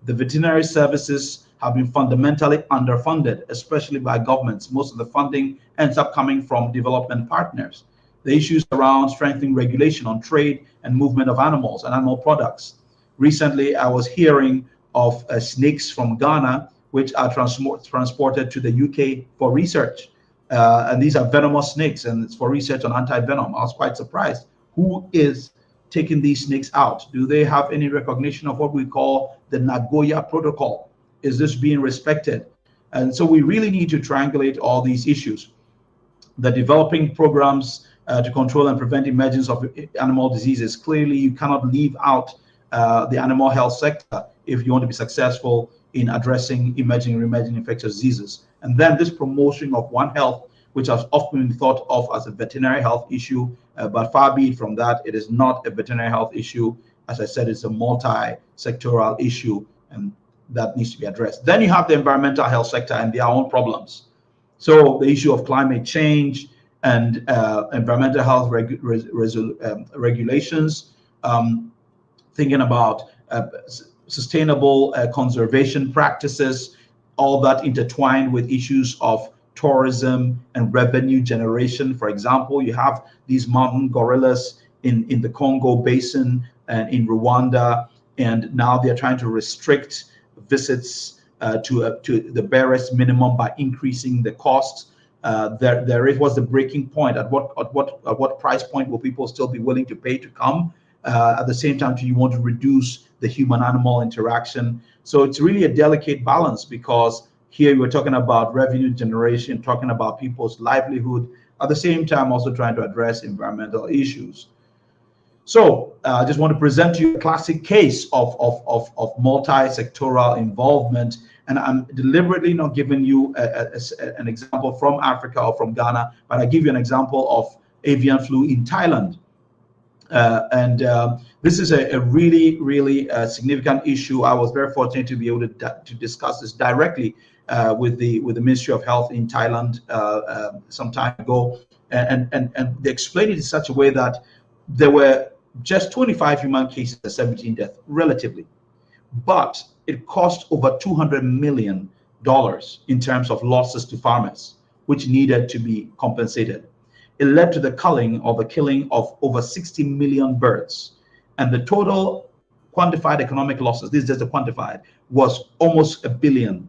The veterinary services have been fundamentally underfunded, especially by governments. Most of the funding ends up coming from development partners. The issues around strengthening regulation on trade and movement of animals and animal products. Recently, I was hearing of snakes from Ghana, which are transported to the UK for research. And these are venomous snakes, and it's for research on anti-venom. I was quite surprised. Who is taking these snakes out? Do they have any recognition of what we call the Nagoya Protocol? Is this being respected? And so we really need to triangulate all these issues. The developing programs to control and prevent emergence of animal diseases. Clearly, you cannot leave out the animal health sector if you want to be successful in addressing emerging and emerging infectious diseases. And then this promotion of One Health, which has often been thought of as a veterinary health issue, but far be it from that. It is not a veterinary health issue. As I said, it's a multi-sectoral issue, and that needs to be addressed. Then you have the environmental health sector and their own problems. So the issue of climate change and environmental health regulations, thinking about sustainable conservation practices, all that intertwined with issues of tourism and revenue generation. For example, you have these mountain gorillas in the Congo basin and in Rwanda, and now they're trying to restrict visits to the barest minimum by increasing the costs. There was the breaking point. At what price point will people still be willing to pay to come? At the same time, do you want to reduce the human-animal interaction? So it's really a delicate balance, because here we're talking about revenue generation, talking about people's livelihood, at the same time also trying to address environmental issues. So I just want to present to you a classic case of multi-sectoral involvement, and I'm deliberately not giving you an example from Africa or from Ghana, but I give you an example of avian flu in Thailand. This is a really, really significant issue. I was very fortunate to be able to discuss this directly with the Ministry of Health in Thailand some time ago, and they explained it in such a way that there were just 25 human cases and 17 deaths, relatively, but it cost over $200 million in terms of losses to farmers, which needed to be compensated. It led to the culling or the killing of over 60 million birds, and the total quantified economic losses, this is just the quantified, was almost $1 billion.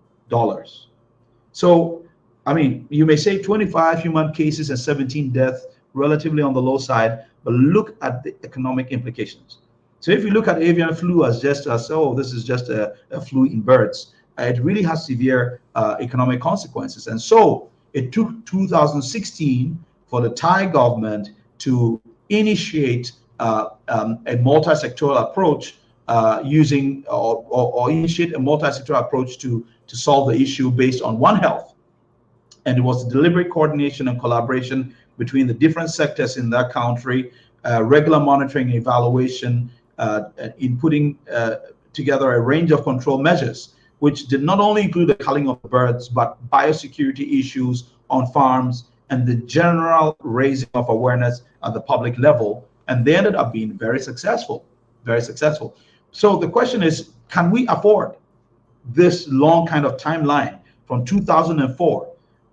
So, I mean, you may say 25 human cases and 17 deaths, relatively on the low side, but look at the economic implications. So if you look at avian flu as just oh, this is just a flu in birds, it really has severe economic consequences. And so it took 2016 for the Thai government to initiate a multi-sectoral approach using or initiate a multi-sectoral approach to solve the issue based on One Health. And it was deliberate coordination and collaboration between the different sectors in that country, regular monitoring and evaluation, in putting together a range of control measures, which did not only include the culling of birds, but biosecurity issues on farms and the general raising of awareness at the public level. And they ended up being very successful, very successful. So the question is, can we afford this long kind of timeline from 2004,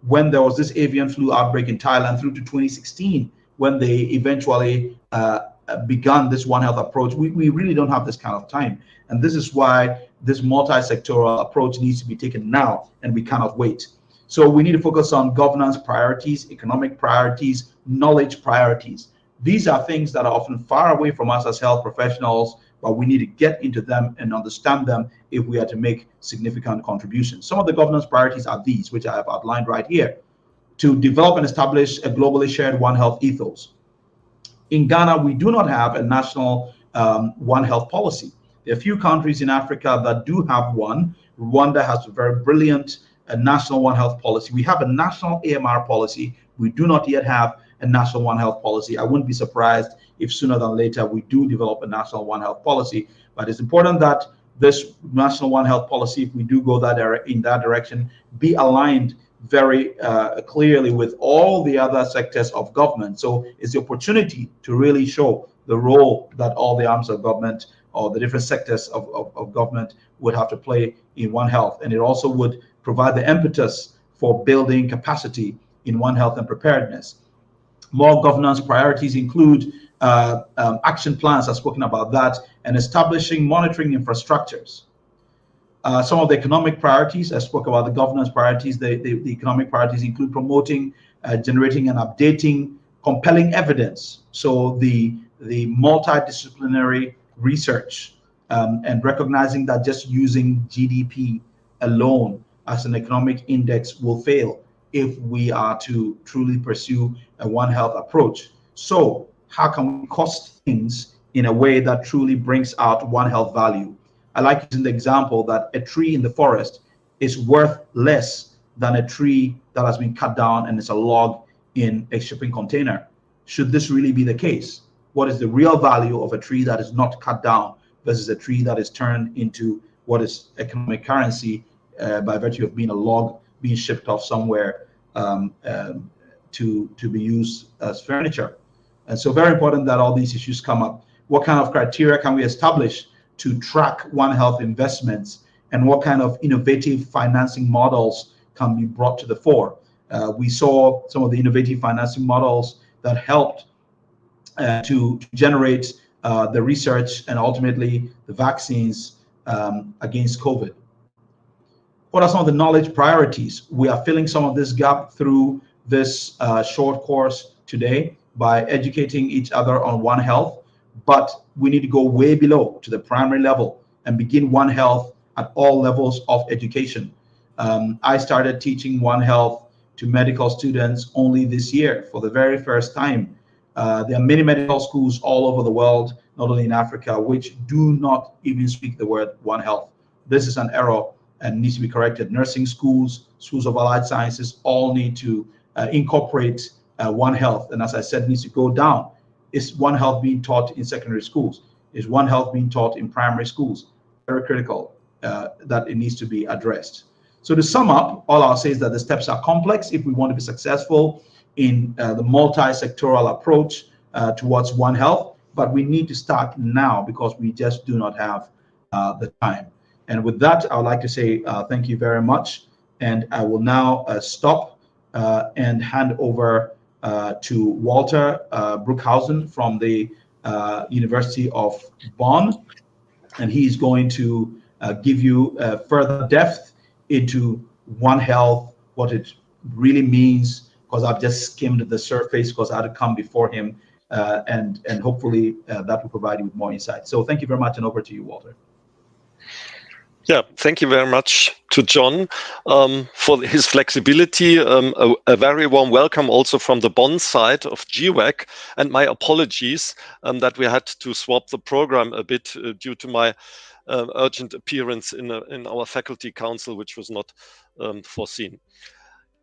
when there was this avian flu outbreak in Thailand, through to 2016, when they eventually began this One Health approach? We really don't have this kind of time. And this is why this multi-sectoral approach needs to be taken now, and we cannot wait. So we need to focus on governance priorities, economic priorities, knowledge priorities. These are things that are often far away from us as health professionals, but we need to get into them and understand them if we are to make significant contributions. Some of the governance priorities are these, which I have outlined right here: to develop and establish a globally shared One Health ethos. In Ghana, we do not have a national One Health policy. There are a few countries in Africa that do have one. Rwanda has a very brilliant national One Health policy. We have a national AMR policy. We do not yet have a national One Health policy. I wouldn't be surprised if sooner than later we do develop a national One Health policy. But it's important that this national One Health policy, if we do go in that direction, be aligned very clearly with all the other sectors of government. So it's the opportunity to really show the role that all the arms of government or the different sectors of government would have to play in One Health. And it also would provide the impetus for building capacity in One Health and preparedness. More governance priorities include action plans, I've spoken about that, and establishing monitoring infrastructures. Some of the economic priorities, I spoke about the governance priorities. The economic priorities include promoting, generating and updating compelling evidence. So the multidisciplinary research, and recognizing that just using GDP alone as an economic index will fail if we are to truly pursue a One Health approach. So how can we cost things in a way that truly brings out One Health value? I like using the example that a tree in the forest is worth less than a tree that has been cut down and is a log in a shipping container. Should this really be the case? What is the real value of a tree that is not cut down versus a tree that is turned into what is economic currency by virtue of being a log being shipped off somewhere to be used as furniture? And so very important that all these issues come up. What kind of criteria can we establish to track One Health investments, and what kind of innovative financing models can be brought to the fore? We saw some of the innovative financing models that helped to generate the research and ultimately the vaccines against COVID. What are some of the knowledge priorities? We are filling some of this gap through this short course today by educating each other on One Health, but we need to go way below to the primary level and begin One Health at all levels of education. I started teaching One Health to medical students only this year for the very first time. There are many medical schools all over the world, not only in Africa, which do not even speak the word One Health. This is an error and needs to be corrected. Nursing schools, schools of allied sciences, all need to incorporate One Health. And as I said, needs to go down. Is One Health being taught in secondary schools? Is One Health being taught in primary schools? Very critical that it needs to be addressed. So to sum up, all I'll say is that the steps are complex if we want to be successful in the multi-sectoral approach towards One Health, but we need to start now because we just do not have the time. And with that, I would like to say thank you very much. And I will now stop and hand over to Walter Bruckhausen from the University of Bonn. And he's going to give you further depth into One Health, what it really means, because I've just skimmed the surface because I had to come before him, and hopefully that will provide you with more insight. So thank you very much, and over to you, Walter. Yeah, thank you very much to to John for his flexibility. A very warm welcome also from the Bonn side of G-WAC, and my apologies that we had to swap the program a bit due to my urgent appearance in our faculty council, which was not foreseen.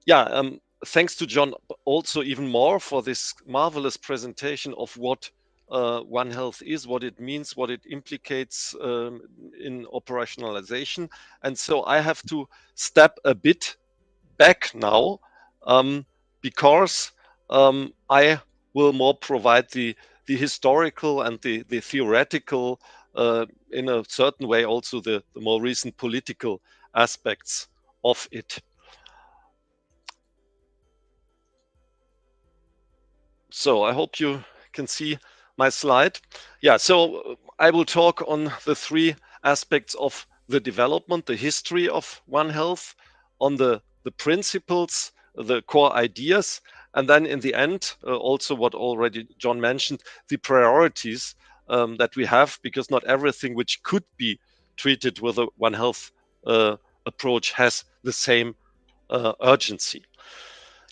Yeah, thanks to John also even more for this marvelous presentation of what One Health is, what it means, what it implicates in operationalization. And so I have to step a bit back now because I will more provide the historical and the theoretical, in a certain way also the more recent political aspects of it. So I hope you can see my slide. Yeah, so I will talk on the three aspects of the development, the history of One Health, on the principles, the core ideas, and then in the end, also what already John mentioned, the priorities that we have, because not everything which could be treated with a One Health approach has the same urgency.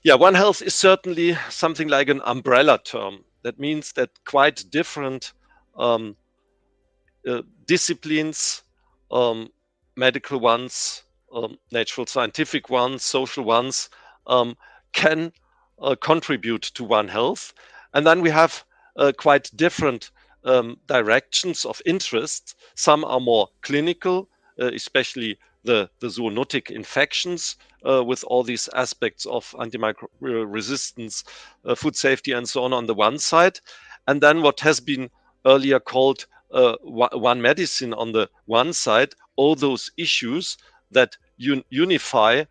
Yeah, One Health is certainly something like an umbrella term. That means that quite different disciplines, medical ones, natural scientific ones, social ones, can contribute to One Health. And then we have quite different directions of interest. Some are more clinical, especially the zoonotic infections, with all these aspects of antimicrobial resistance, food safety, and so on the one side. And then what has been earlier called one medicine on the one side, all those issues that unify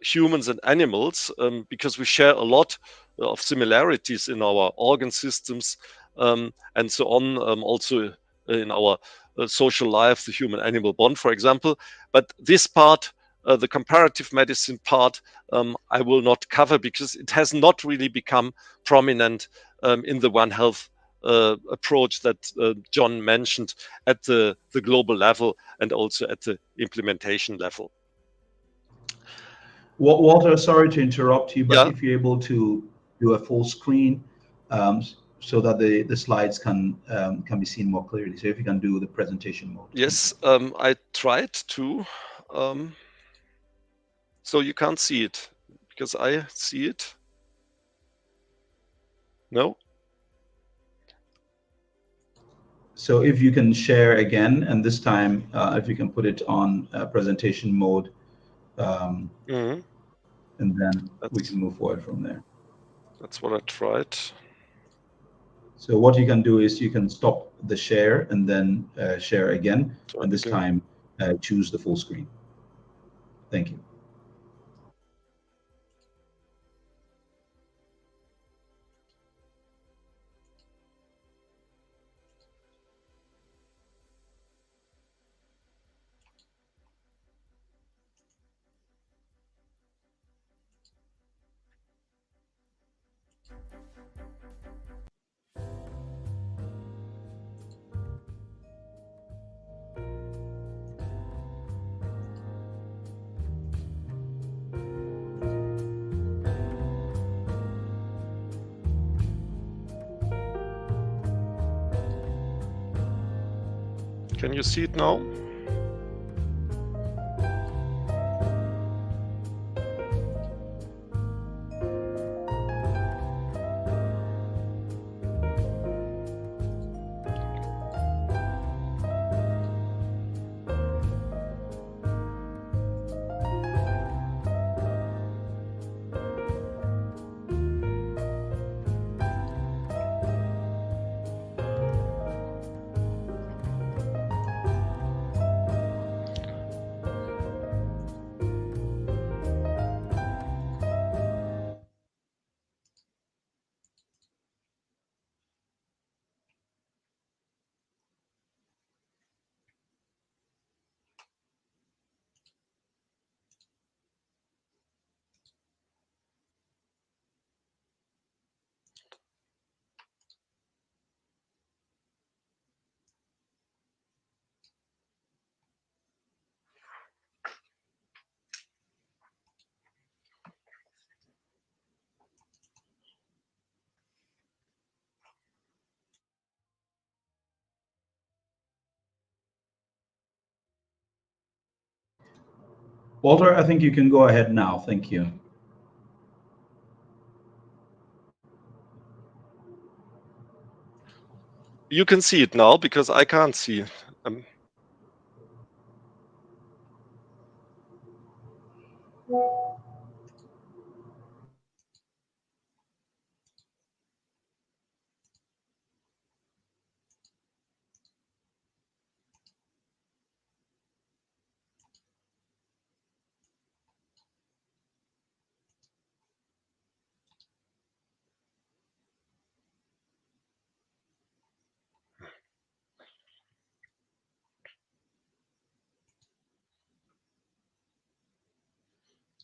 humans and animals, because we share a lot of similarities in our organ systems and so on, also in our social life, the human-animal bond, for example. But this part, the comparative medicine part, I will not cover because it has not really become prominent in the One Health approach that John mentioned at the global level and also at the implementation level. Walter, sorry to interrupt you, but Yeah. if you're able to do a full screen so that the slides can be seen more clearly. So if you can do the presentation mode. Yes, I tried to. So you can't see it because I see it. No? So if you can share again, and this time, if you can put it on presentation mode, and then we can move forward from there. That's what I tried. So what you can do is you can stop the share and then share again, and this time choose the full screen. Thank you. Can you see it now? Walter, I think you can go ahead now. Thank you. You can see it now because I can't see.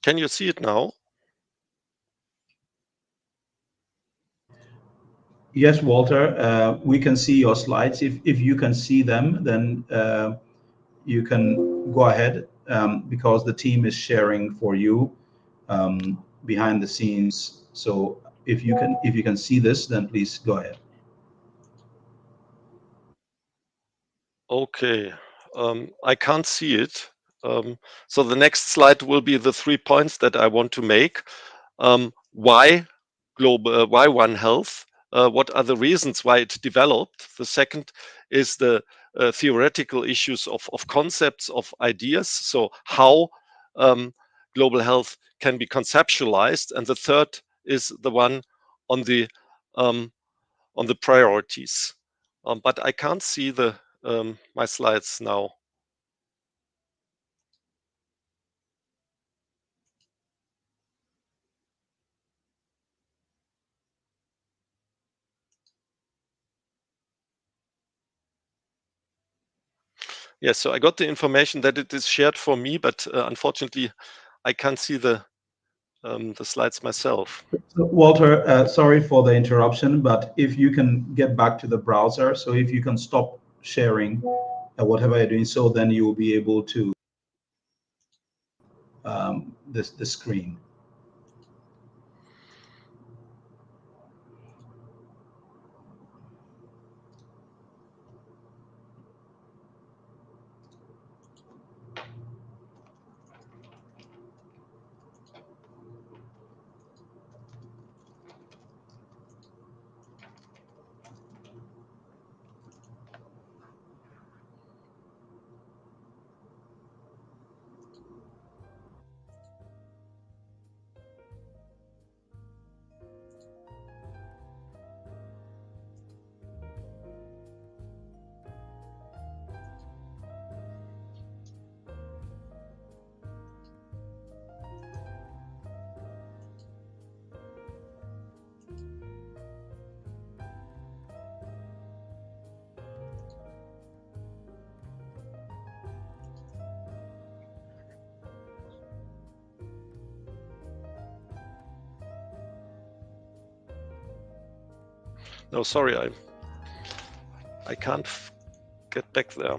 Can you see it now? Yes, Walter, we can see your slides. If you can see them, then you can go ahead because the team is sharing for you behind the scenes. So if you can see this, then please go ahead. Okay, I can't see it. So the next slide will be the 3 points that I want to make. Why global? Why One Health? What are the reasons why it developed? The second is the theoretical issues of concepts, of ideas. So how global health can be conceptualized, and the third is the one on the priorities. But I can't see my slides now. Yes, so I got the information that it is shared for me, but unfortunately, I can't see the slides myself. So, Walter, sorry for the interruption, but if you can get back to the browser, so if you can stop sharing whatever you're doing, so then you will be able to the screen. No, sorry, I can't get back there.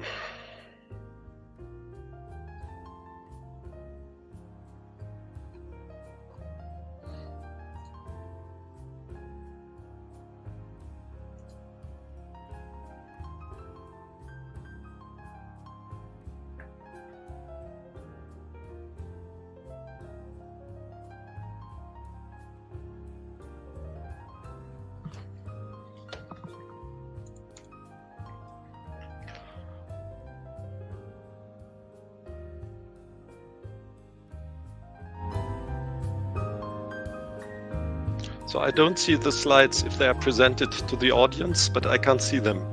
So I don't see the slides if they are presented to the audience, but I can't see them.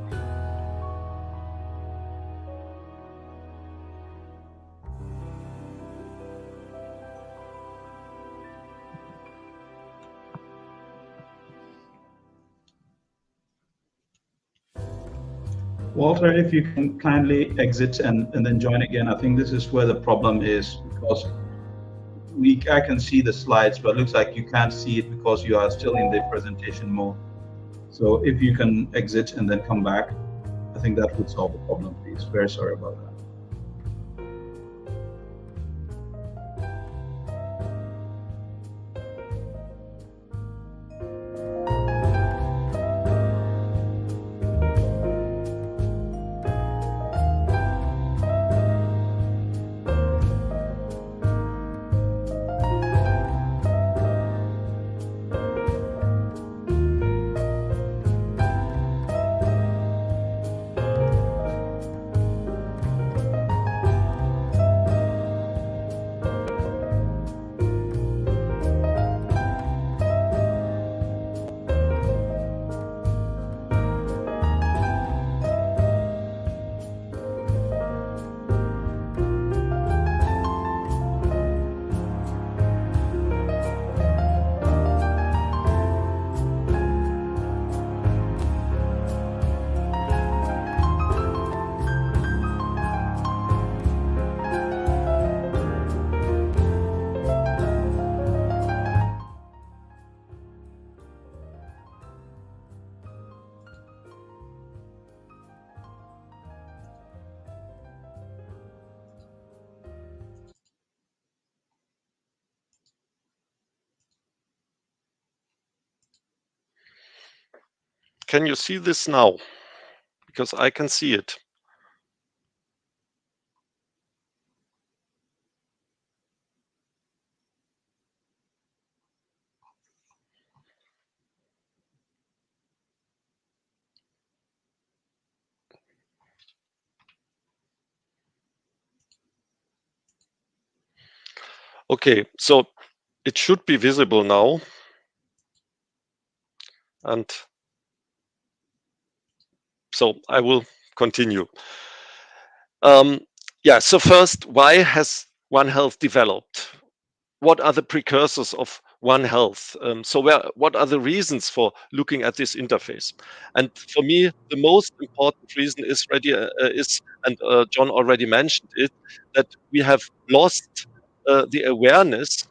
Walter, if you can kindly exit and then join again. I think this is where the problem is, because I can see the slides, but it looks like you can't see it because you are still in the presentation mode. So if you can exit and then come back, I think that would solve the problem, please. Very sorry about that. Can you see this now? Because I can see it. Okay, so it should be visible now. And so I will continue. Yeah, so first, why has One Health developed? What are the precursors of One Health? What are the reasons for looking at this interface? And for me, the most important reason and John already mentioned it, that we have lost the awareness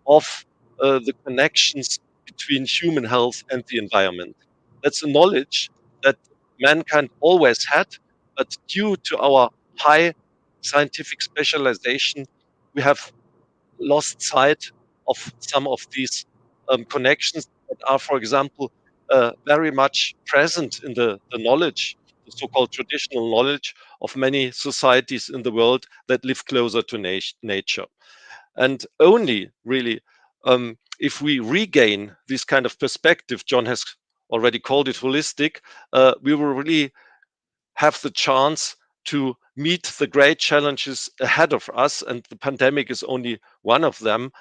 of the connections between human health and the environment. That's a knowledge that mankind always had, but due to our high scientific specialization, we have lost sight of some of these connections that are, for example, very much present in the knowledge, the so-called traditional knowledge of many societies in the world that live closer to nature. And only really if we regain this kind of perspective, John has already called it holistic, we will really have the chance to meet the great challenges ahead of us, and the pandemic is only one of them,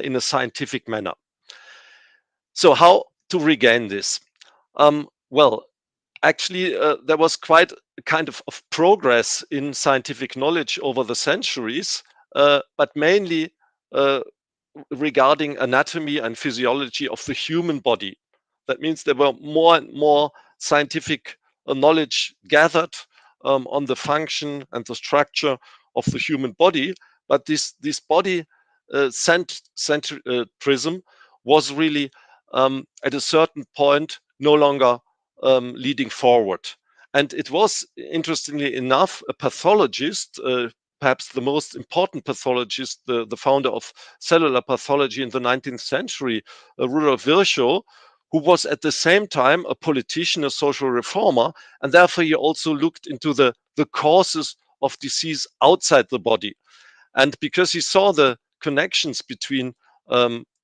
in a scientific manner. So how to regain this? Well, actually, there was quite a kind of progress in scientific knowledge over the centuries, but mainly regarding anatomy and physiology of the human body. That means there were more and more scientific knowledge gathered on the function and the structure of the human body. But this body centrism was really at a certain point no longer leading forward. And it was, interestingly enough, a pathologist, perhaps the most important pathologist, the founder of cellular pathology in the 19th century, Rudolf Virchow, who was at the same time a politician, a social reformer, and therefore he also looked into the causes of disease outside the body. And because he saw the connections between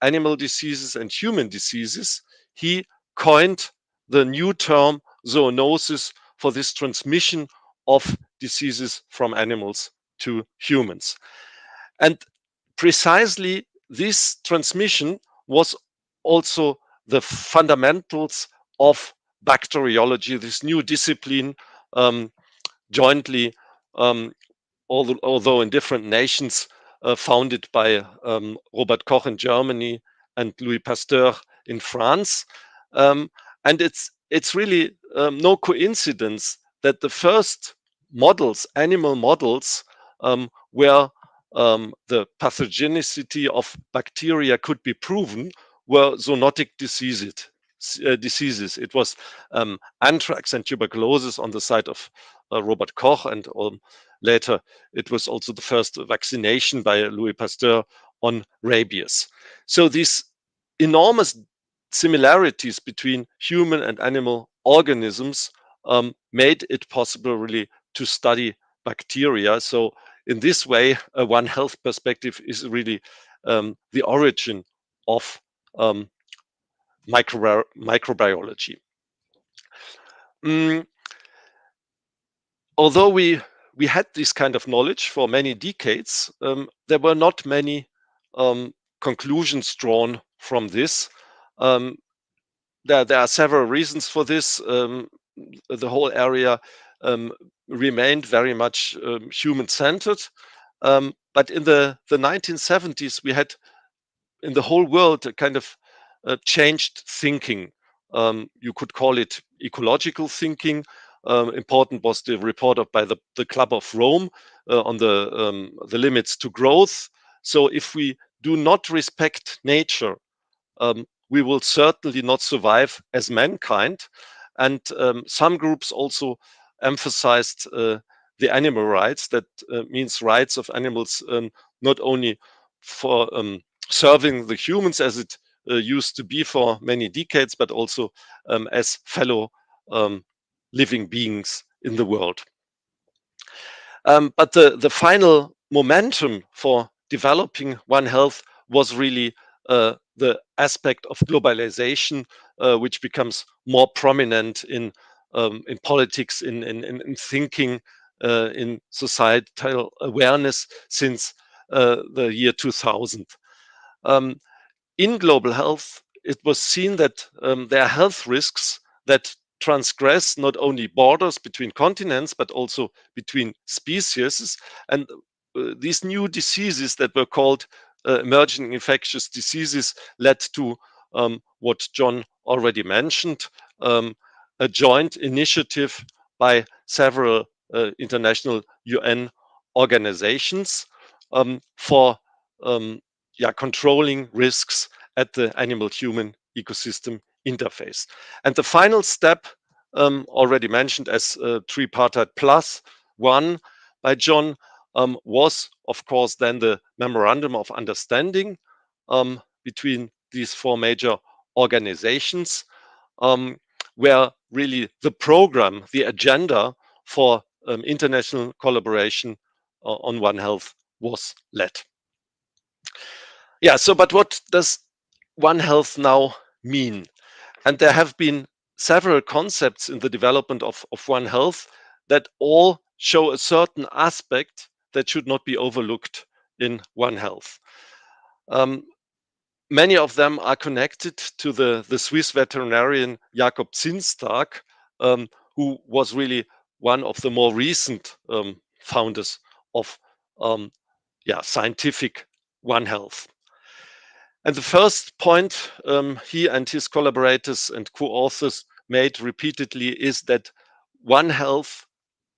animal diseases and human diseases, he coined the new term zoonosis for this transmission of diseases from animals to humans. And precisely this transmission was also the fundamentals of bacteriology, this new discipline, jointly, although in different nations, founded by Robert Koch in Germany and Louis Pasteur in France. And it's really no coincidence that the first models, animal models, where the pathogenicity of bacteria could be proven, were zoonotic diseases. It was anthrax and tuberculosis on the side of Robert Koch, and later it was also the first vaccination by Louis Pasteur on rabies. So these enormous similarities between human and animal organisms made it possible really to study bacteria. So in this way, a One Health perspective is really the origin of microbiology. Although we had this kind of knowledge for many decades, there were not many conclusions drawn from this. There are several reasons for this. The whole area remained very much human-centered. But in the 1970s, we had in the whole world a kind of changed thinking. You could call it ecological thinking. Important was the report by the Club of Rome on the limits to growth. So if we do not respect nature, we will certainly not survive as mankind. And some groups also emphasized the animal rights. That means rights of animals, not only for serving the humans as it used to be for many decades, but also as fellow living beings in the world. But the final momentum for developing One Health was really the aspect of globalization, which becomes more prominent in politics, in thinking, in societal awareness since the year 2000. In global health, it was seen that there are health risks that transgress not only borders between continents, but also between species. And these new diseases that were called emerging infectious diseases led to what John already mentioned, a joint initiative by several international UN organizations for controlling risks at the animal-human ecosystem interface. And the final step, already mentioned as tripartite plus one by John, was, of course, then the memorandum of understanding between these four major organizations, where really the program, the agenda for international collaboration on One Health was led. Yeah, so but what does One Health now mean? And there have been several concepts in the development of One Health that all show a certain aspect that should not be overlooked in One Health. Many of them are connected to the Swiss veterinarian Jakob Zinstag, who was really one of the more recent founders of scientific One Health. And the first point he and his collaborators and co-authors made repeatedly is that One Health,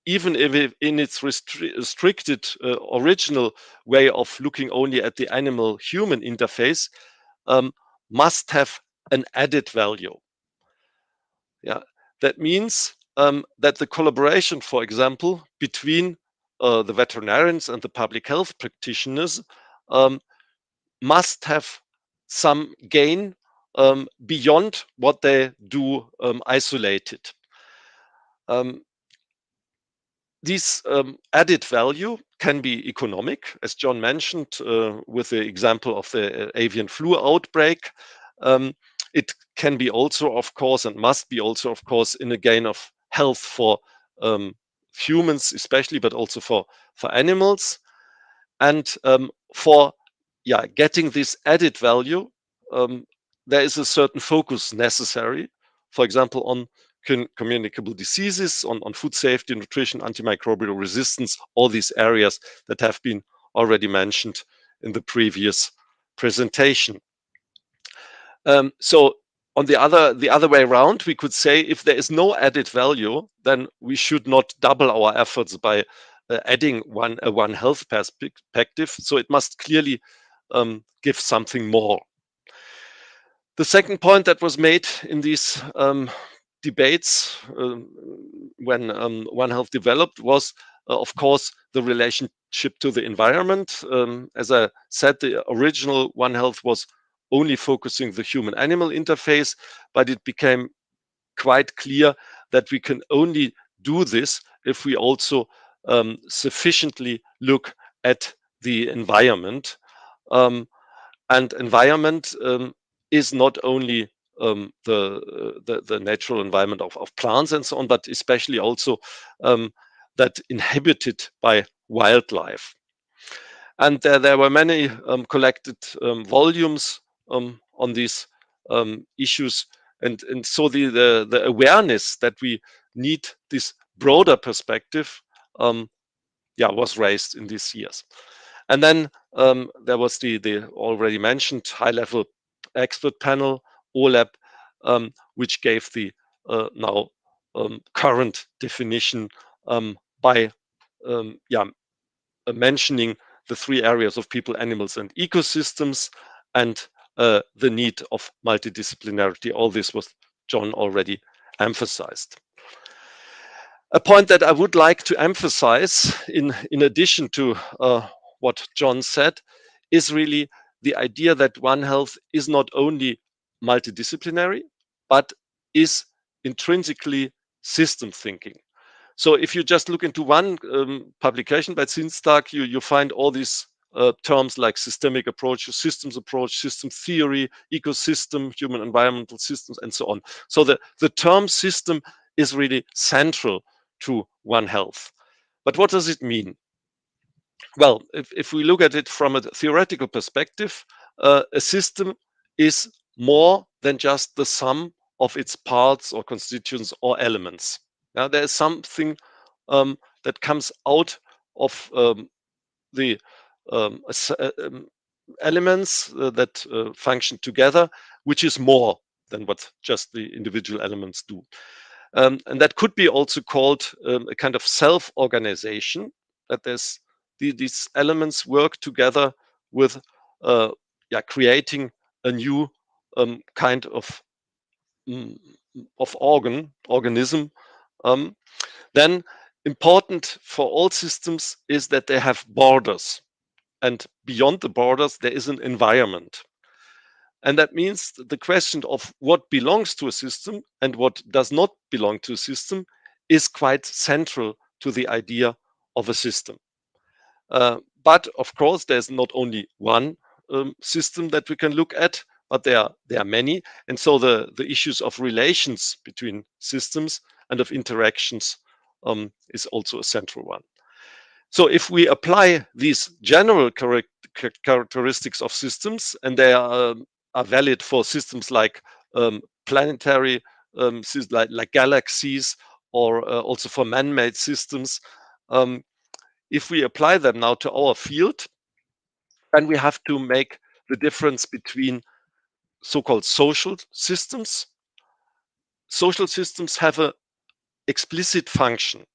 even if in its restricted original way of looking only at the animal-human interface, must have an added value. Yeah, that means that the collaboration, for example, between the veterinarians and the public health practitioners must have some gain beyond what they do isolated. This added value can be economic, as John mentioned, with the example of the avian flu outbreak. It can be also, of course, and must be also, of course, in a gain of health for humans, especially, but also for animals. And for getting this added value, there is a certain focus necessary, for example, on communicable diseases, on food safety, nutrition, antimicrobial resistance, all these areas that have been already mentioned in the previous presentation. So on the other way around, we could say if there is no added value, then we should not double our efforts by adding a One Health perspective. So it must clearly give something more. The second point that was made in these debates when One Health developed was, of course, the relationship to the environment. As I said, the original One Health was only focusing the human-animal interface, but it became quite clear that we can only do this if we also sufficiently look at the environment. And environment is not only the natural environment of plants and so on, but especially also that inhabited by wildlife. And there were many collected volumes on these issues. And so the awareness that we need this broader perspective was raised in these years. And then there was the already mentioned high-level expert panel, OLAP, which gave the now current definition by mentioning the three areas of people, animals, and ecosystems, and the need of multidisciplinarity. All this was John already emphasized. A point that I would like to emphasize in addition to what John said is really the idea that One Health is not only multidisciplinary, but is intrinsically system thinking. So if you just look into one publication by Zinstag, you find all these terms like systemic approach, system theory, ecosystem, human environmental systems, and so on. So the term system is really central to One Health. But what does it mean? Well, if we look at it from a theoretical perspective, a system is more than just the sum of its parts or constituents or elements. Now, there is something that comes out of the elements that function together, which is more than what just the individual elements do. And that could be also called a kind of self-organization, that there's these elements work together with creating a new kind of organism. Then important for all systems is that they have borders, and beyond the borders there is an environment. And that means the question of what belongs to a system and what does not belong to a system is quite central to the idea of a system. But of course, there's not only one system that we can look at, but there are many. And so the issues of relations between systems and of interactions is also a central one. So if we apply these general characteristics of systems, and they are valid for systems like planetary, like galaxies, or also for man-made systems, if we apply them now to our field, then we have to make the difference between so-called social systems. Social systems have an explicit function.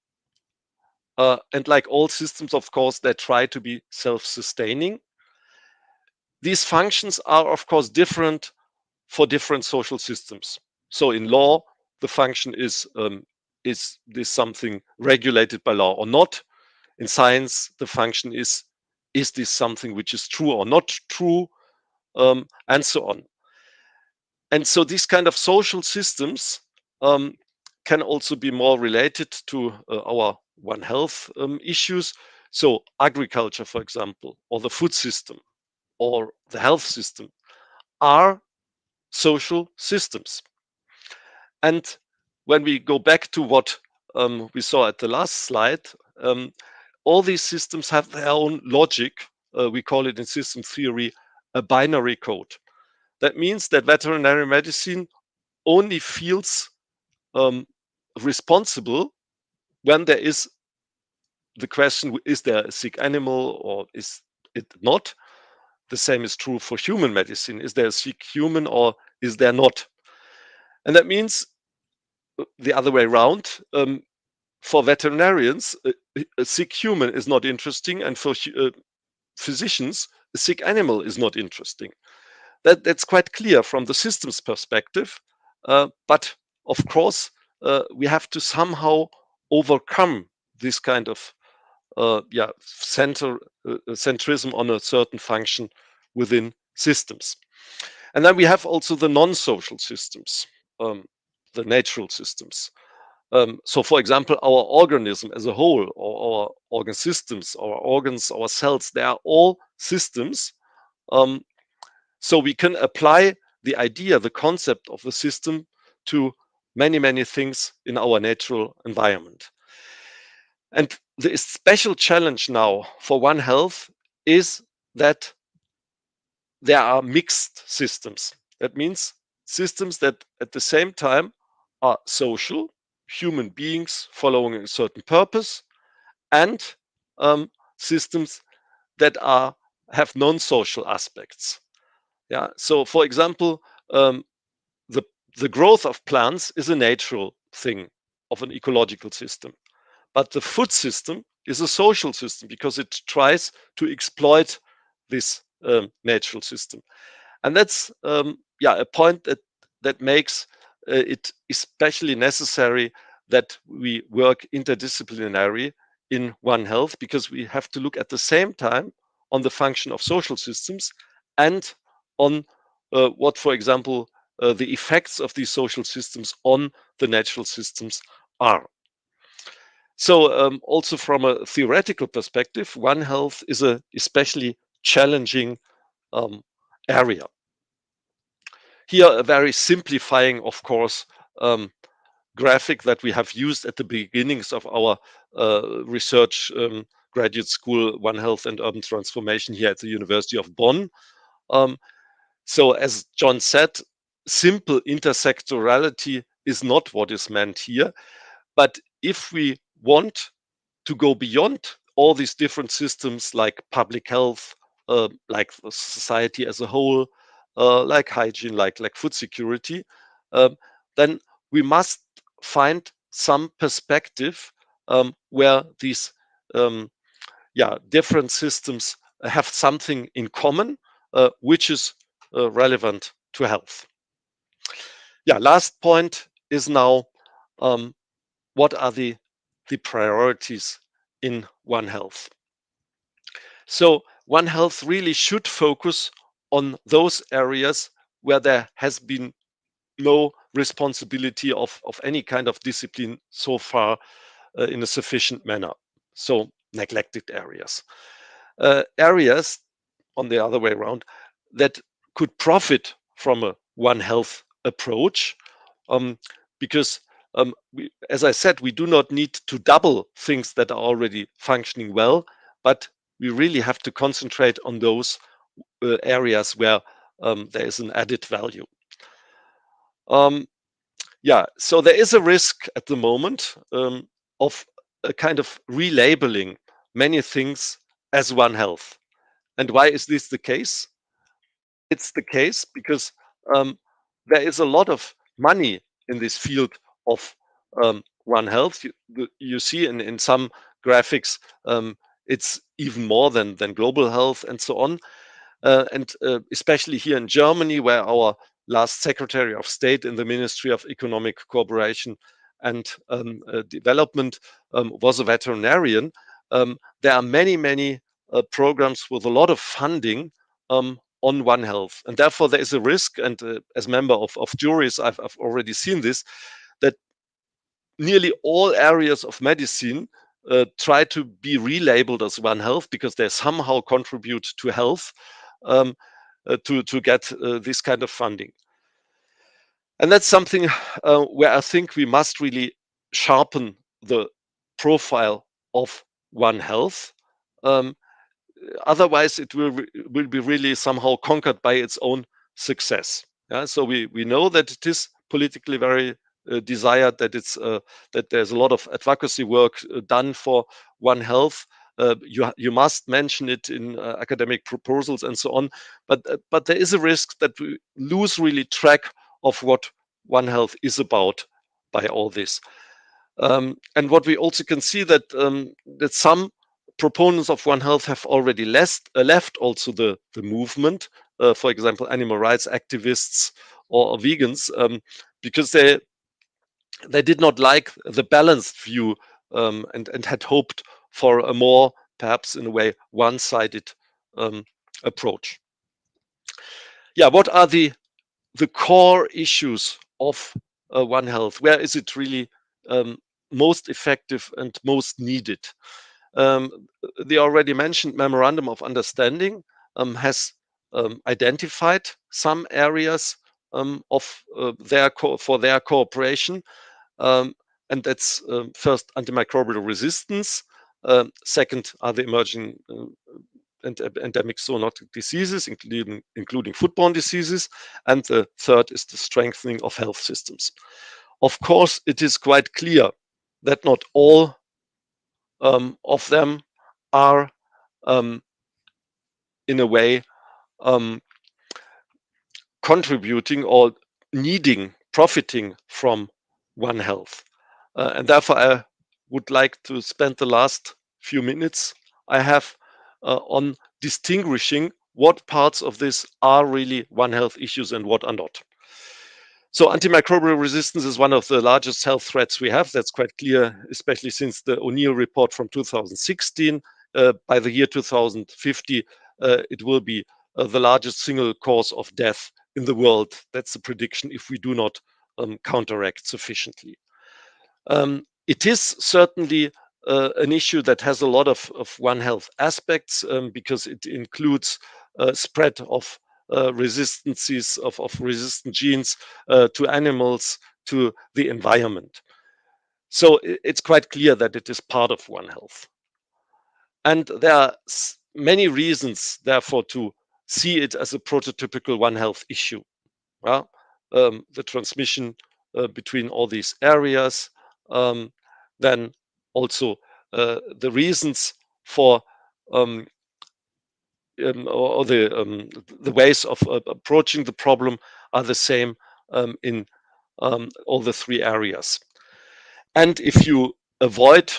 And like all systems, of course, they try to be self-sustaining. These functions are, of course, different for different social systems. So in law, the function is this something regulated by law or not? In science, the function is this something which is true or not true? And so on. And so these kind of social systems can also be more related to our One Health issues. So agriculture, for example, or the food system, or the health system are social systems. And when we go back to what we saw at the last slide, all these systems have their own logic. We call it in system theory a binary code. That means that veterinary medicine only feels responsible when there is the question, is there a sick animal or is it not? The same is true for human medicine. Is there a sick human or is there not? And that means the other way around. For veterinarians, a sick human is not interesting, and for physicians, a sick animal is not interesting. That's quite clear from the system's perspective. But of course, we have to somehow overcome this kind of centrism on a certain function within systems. And then we have also the non-social systems, the natural systems. So, for example, our organism as a whole, or our organ systems, our organs, our cells, they are all systems. So we can apply the idea, the concept of a system to many, many things in our natural environment. And the special challenge now for One Health is that there are mixed systems. That means systems that at the same time are social, human beings following a certain purpose, and systems that have non-social aspects. Yeah. So, for example, the growth of plants is a natural thing of an ecological system, but the food system is a social system because it tries to exploit this natural system, and that's a point that makes it especially necessary that we work interdisciplinary in One Health, because we have to look at the same time on the function of social systems and on what, for example, the effects of these social systems on the natural systems are. So also from a theoretical perspective, One Health is a especially challenging area. Here, a very simplifying, of course, graphic that we have used at the beginnings of our research graduate school, One Health and Urban Transformation here at the University of Bonn. So as John said, simple intersectorality is not what is meant here. But if we want to go beyond all these different systems like public health, like society as a whole, like hygiene, like food security, then we must find some perspective where these different systems have something in common, which is relevant to health. Last point is now what are the priorities in One Health? So One Health really should focus on those areas where there has been no responsibility of any kind of discipline so far in a sufficient manner. So neglected areas. Areas, on the other way around, that could profit from a One Health approach, because as I said, we do not need to double things that are already functioning well, but we really have to concentrate on those areas where there is an added value. So there is a risk at the moment of a kind of relabeling many things as One Health. And why is this the case? It's the case because there is a lot of money in this field of One Health. You see in some graphics, it's even more than global health and so on. And especially here in Germany, where our last Secretary of State in the Ministry of Economic Cooperation and Development was a veterinarian. There are many programs with a lot of funding on One Health, and therefore there is a risk. And as member of juries, I've already seen this, that nearly all areas of medicine try to be relabeled as One Health because they somehow contribute to health, to get this kind of funding. And that's something where I think we must really sharpen the profile of One Health. Otherwise, it will be really somehow conquered by its own success. So we know that it is politically very desired, that it's that there's a lot of advocacy work done for One Health. You must mention it in academic proposals and so on, but there is a risk that we lose really track of what One Health is about by all this. And what we also can see that that some proponents of One Health have already left also the movement. For example, animal rights activists or vegans, because they did not like the balanced view, and had hoped for a more, perhaps in a way, one-sided approach. What are the core issues of One Health? Where is it really most effective and most needed? The already mentioned memorandum of understanding has identified some areas of for their cooperation, and that's first antimicrobial resistance. Second are the emerging endemic zoonotic diseases, including foodborne diseases, and the third is the strengthening of health systems. Of course, it is quite clear that not all of them are in a way contributing or profiting from One Health. And therefore, I would like to spend the last few minutes I have on distinguishing what parts of this are really One Health issues and what are not. So antimicrobial resistance is one of the largest health threats we have. That's quite clear, especially since the O'Neill report from 2016. By the year 2050, it will be the largest single cause of death in the world. That's the prediction if we do not counteract sufficiently. It is certainly an issue that has a lot of One Health aspects because it includes spread of resistances of resistant genes to animals, to the environment. So it's quite clear that it is part of One Health. And there are many reasons, therefore, to see it as a prototypical One Health issue. Well, the transmission between all these areas, then also the reasons for or the ways of approaching the problem are the same in all the three areas. And if you avoid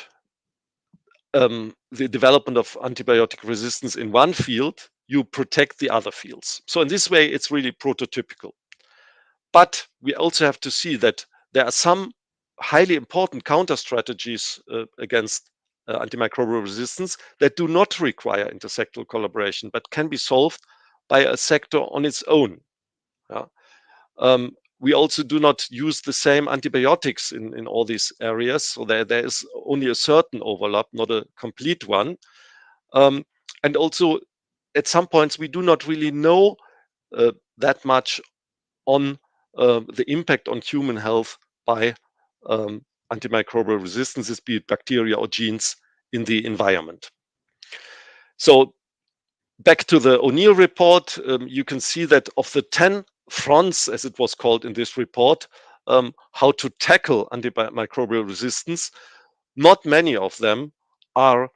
the development of antibiotic resistance in one field, you protect the other fields. So in this way, it's really prototypical. But we also have to see that there are some highly important counter strategies against antimicrobial resistance that do not require intersectoral collaboration, but can be solved by a sector on its own. Yeah. We also do not use the same antibiotics in all these areas. So there is only a certain overlap, not a complete one. And also, at some points, we do not really know that much on the impact on human health by antimicrobial resistances, be it bacteria or genes in the environment. So back to the O'Neill report, you can see that of the 10 fronts, as it was called in this report, how to tackle antimicrobial resistance, not many of them are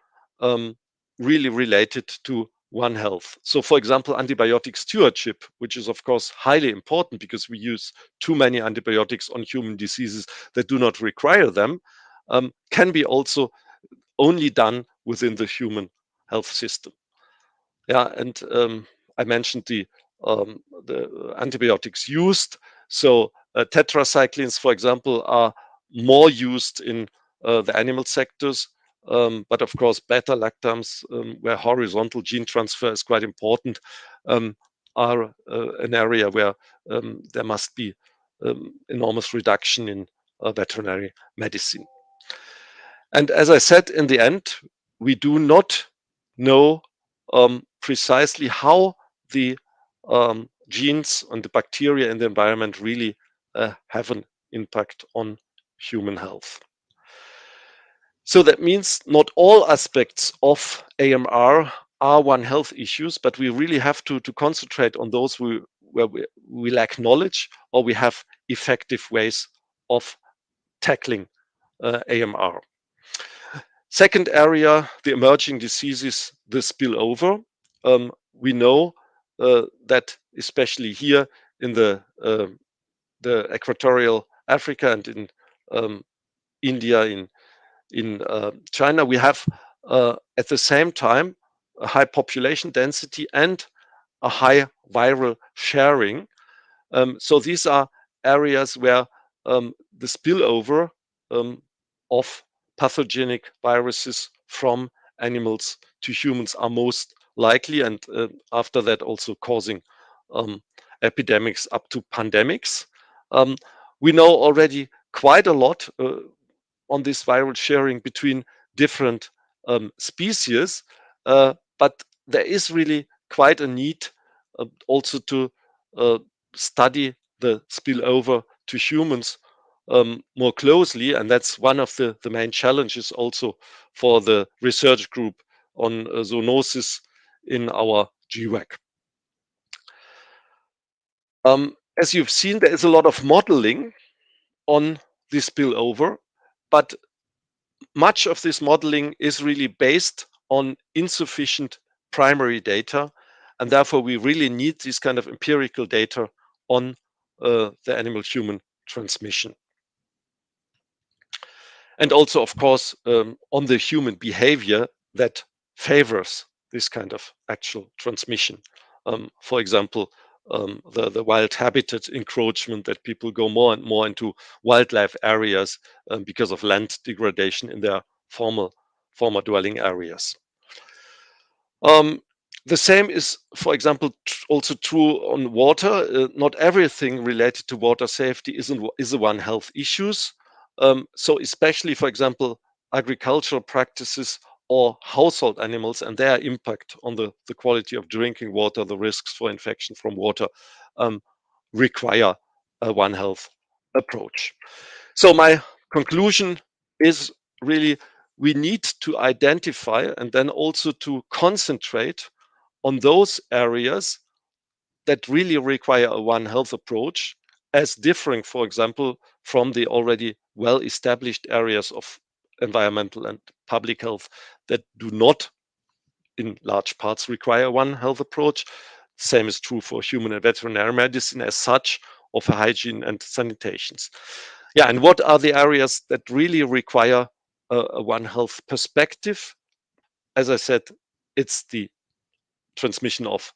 really related to One Health. So for example, antibiotic stewardship, which is of course highly important because we use too many antibiotics on human diseases that do not require them, can be also only done within the human health system. Yeah, and I mentioned the antibiotics used. So tetracyclines, for example, are more used in the animal sectors, but of course, beta-lactams, where horizontal gene transfer is quite important, are an area where there must be enormous reduction in veterinary medicine. And as I said, in the end, we do not know precisely how the genes and the bacteria in the environment really have an impact on human health. So that means not all aspects of AMR are One Health issues, but we really have to concentrate on those where we lack knowledge or we have effective ways of tackling AMR. Second area, the emerging diseases, the spillover. We know that especially here in the equatorial Africa and in India, in China, we have at the same time a high population density and a high viral sharing. So these are areas where the spillover of pathogenic viruses from animals to humans are most likely, and after that also causing epidemics up to pandemics. We know already quite a lot on this viral sharing between different species, but there is really quite a need also to study the spillover to humans more closely, and that's one of the main challenges also for the research group on zoonosis in our G-WAC. As you've seen, there is a lot of modeling on this spillover, but much of this modeling is really based on insufficient primary data, and therefore we really need this kind of empirical data on the animal-human transmission. And also, of course, on the human behavior that favors this kind of actual transmission. For example, the wild habitat encroachment, that people go more and more into wildlife areas because of land degradation in their former dwelling areas. The same is, for example, also true on water. Not everything related to water safety is a One Health issues. So especially, for example, agricultural practices or household animals and their impact on the quality of drinking water, the risks for infection from water, require a One Health approach. So my conclusion is really we need to identify and then also to concentrate on those areas that really require a One Health approach, as differing, for example, from the already well-established areas of environmental and public health that do not, in large parts, require a One Health approach. Same is true for human and veterinary medicine as such, or for hygiene and sanitations. Yeah, and what are the areas that really require a One Health perspective? As I said, it's the transmission of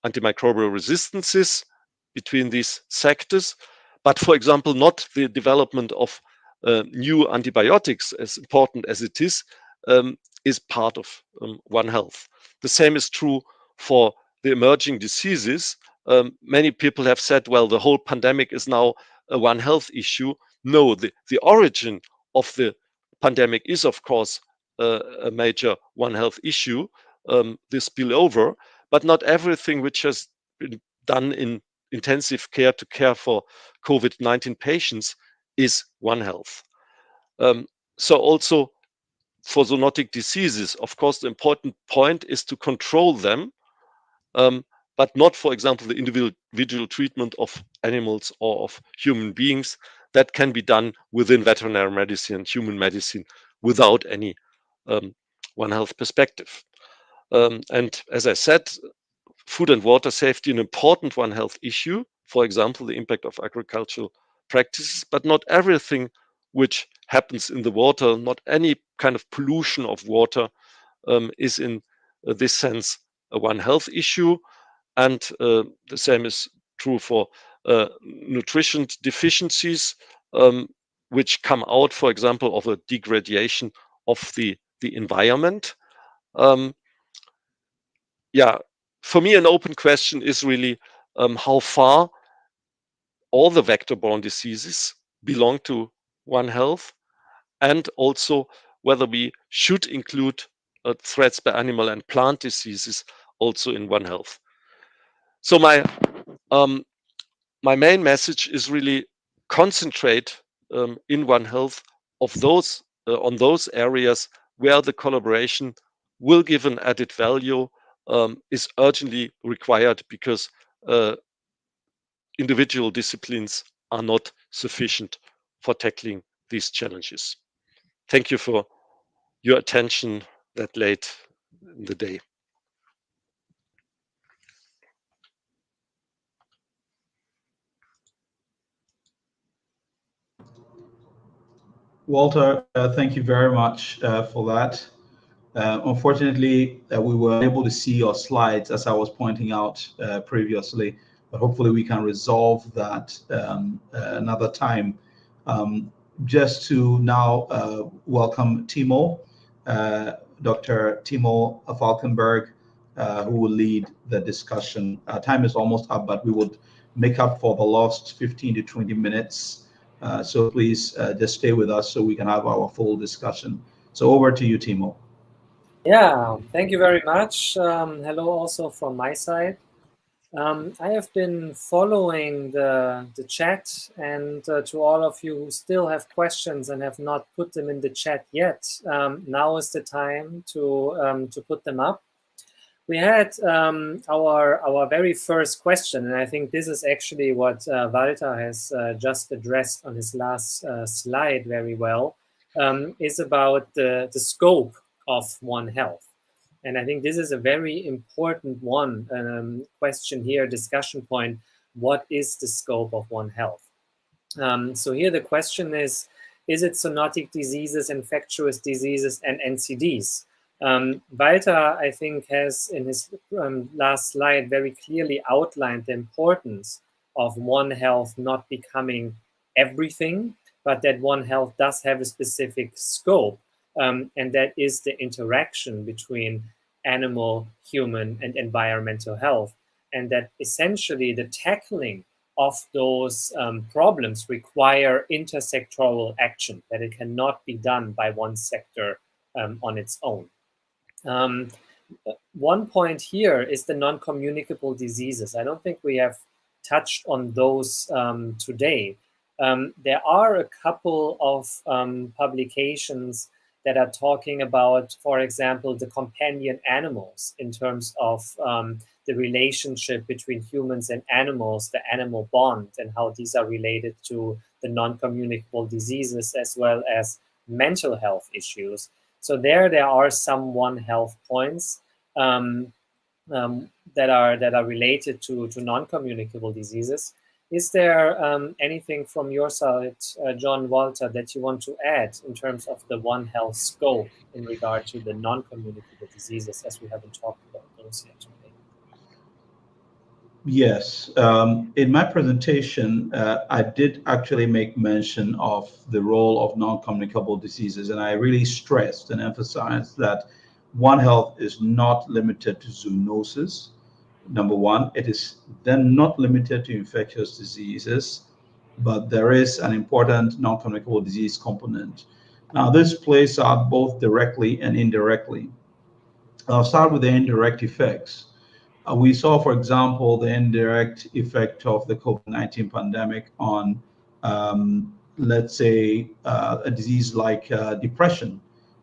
antimicrobial resistances between these sectors, but for example, not the development of new antibiotics, as important as it is part of One Health. The same is true for the emerging diseases. Many people have said, well, the whole pandemic is now a One Health issue. No, the origin of the pandemic is, of course, a major One Health issue, the spillover, but not everything which has been done in intensive care to care for COVID-19 patients is One Health. So also for zoonotic diseases, of course, the important point is to control them, but not, for example, the individual treatment of animals or of human beings. That can be done within veterinary medicine and human medicine without any One Health perspective. And as I said, food and water safety, an important One Health issue, for example, the impact of agricultural practices, but not everything which happens in the water, not any kind of pollution of water is in this sense a One Health issue. And the same is true for nutrition deficiencies, which come out, for example, of a degradation of the environment. Yeah, for me, an open question is really how far all the vector-borne diseases belong to One Health, and also whether we should include threats by animal and plant diseases also in One Health. So my main message is really concentrate in One Health of those on those areas where the collaboration will give an added value, is urgently required, because individual disciplines are not sufficient for tackling these challenges. Thank you for your attention that late in the day. Walter, thank you very much for that. Unfortunately, we were unable to see your slides, as I was pointing out previously, but hopefully we can resolve that another time. Just to now welcome Timo, Dr. Timo Falkenberg, who will lead the discussion. Time is almost up, but we would make up for the lost 15 to 20 minutes. So please just stay with us so we can have our full discussion. So over to you, Timo. Yeah, thank you very much. Hello also from my side. I have been following the chat, and to all of you who still have questions and have not put them in the chat yet, now is the time to put them up. We had our very first question, and I think this is actually what Walter has just addressed on his last slide very well, is about the scope of One Health. And I think this is a very important one question here, discussion point. What is the scope of One Health? So here the question is it zoonotic diseases, infectious diseases, and NCDs? Walter, I think, has in his last slide very clearly outlined the importance of One Health not becoming everything, but that One Health does have a specific scope. And that is the interaction between animal, human, and environmental health. And that essentially the tackling of those problems require intersectoral action, that it cannot be done by one sector on its own. One point here is the non-communicable diseases. I don't think we have touched on those today. There are a couple of publications that are talking about, for example, the companion animals in terms of the relationship between humans and animals, the animal bond, and how these are related to the non-communicable diseases as well as mental health issues. So there are some One Health points that are related to non-communicable diseases. Is there anything from your side, John, Walter, that you want to add in terms of the One Health scope in regard to the non-communicable diseases, as we haven't talked about those yet today? Yes, in my presentation, I did actually make mention of the role of non-communicable diseases, and I really stressed and emphasized that One Health is not limited to zoonosis. Number one, it is then not limited to infectious diseases, but there is an important non-communicable disease component. Now, this plays out both directly and indirectly. I'll start with the indirect effects. We saw, for example, the indirect effect of the COVID-19 pandemic on, let's say, a disease like depression.